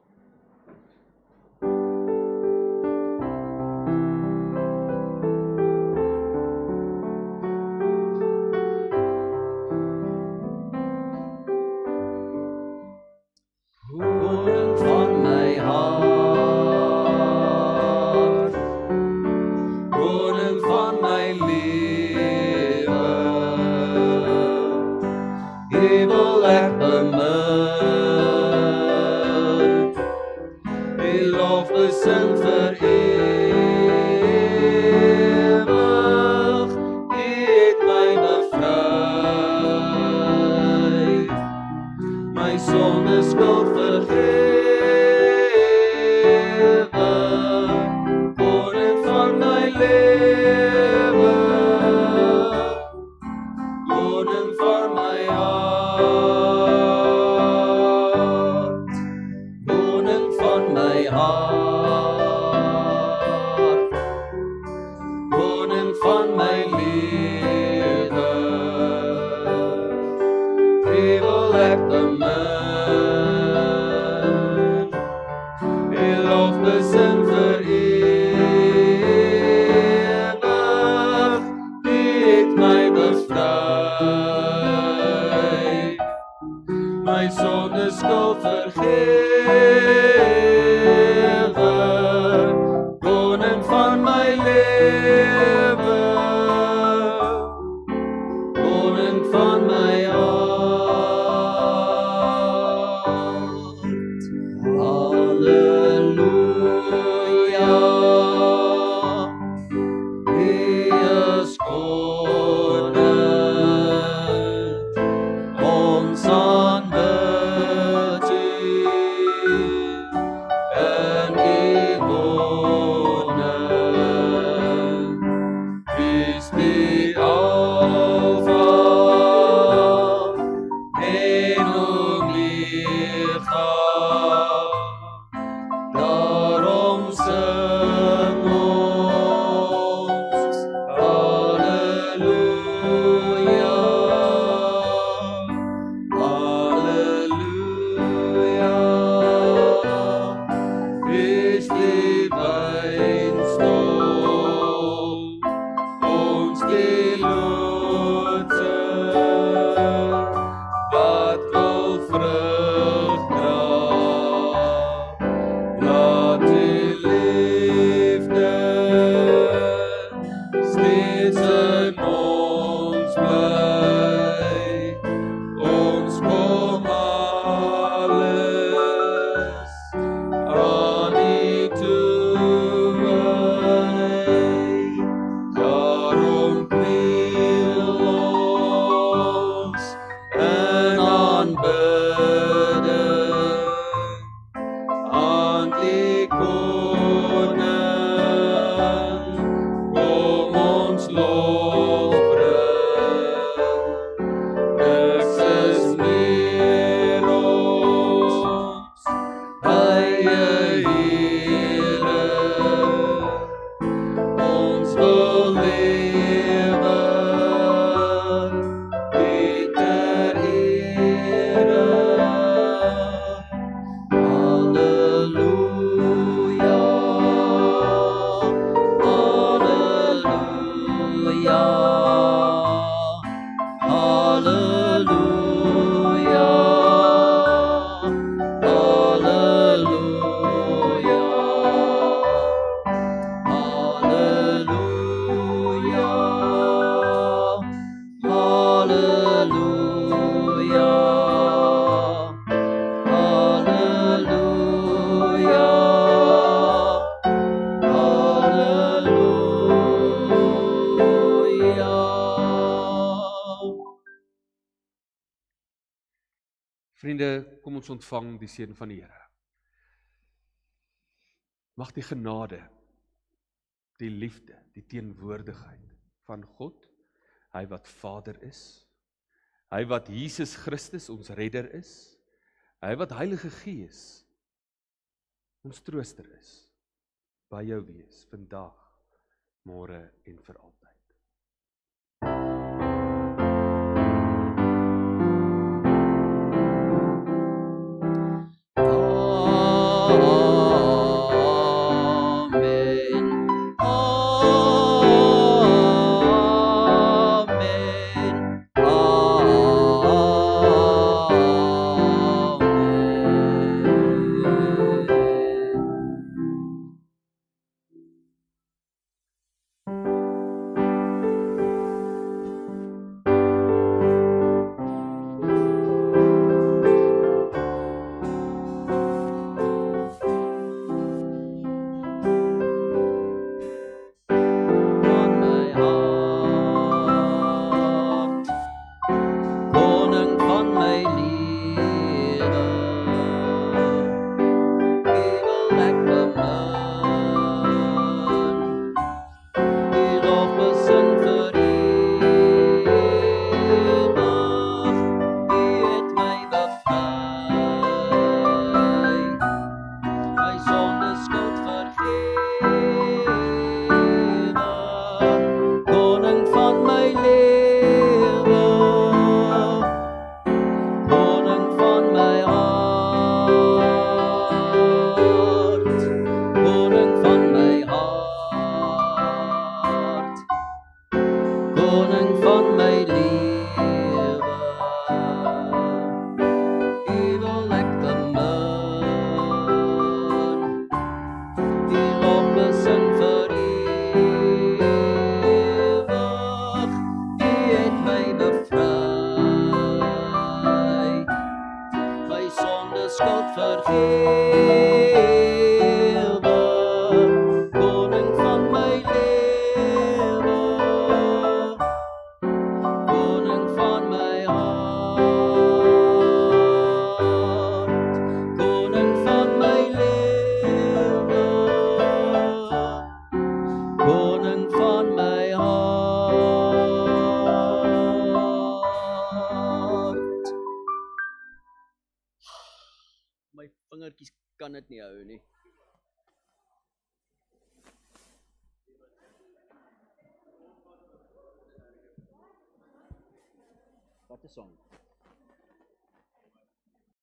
Vriende, kom ons ontvang die seën van die Here. Mag die genade, die liefde, die teenwoordigheid van God, hy wat Vader is, hy wat Jesus Christus ons redder is, hy wat Heilige Gees ons trooster is, by jou wees, vandag, môre en vir altyd. Vingertjies kan dit nie hou nie. Wat 'n song.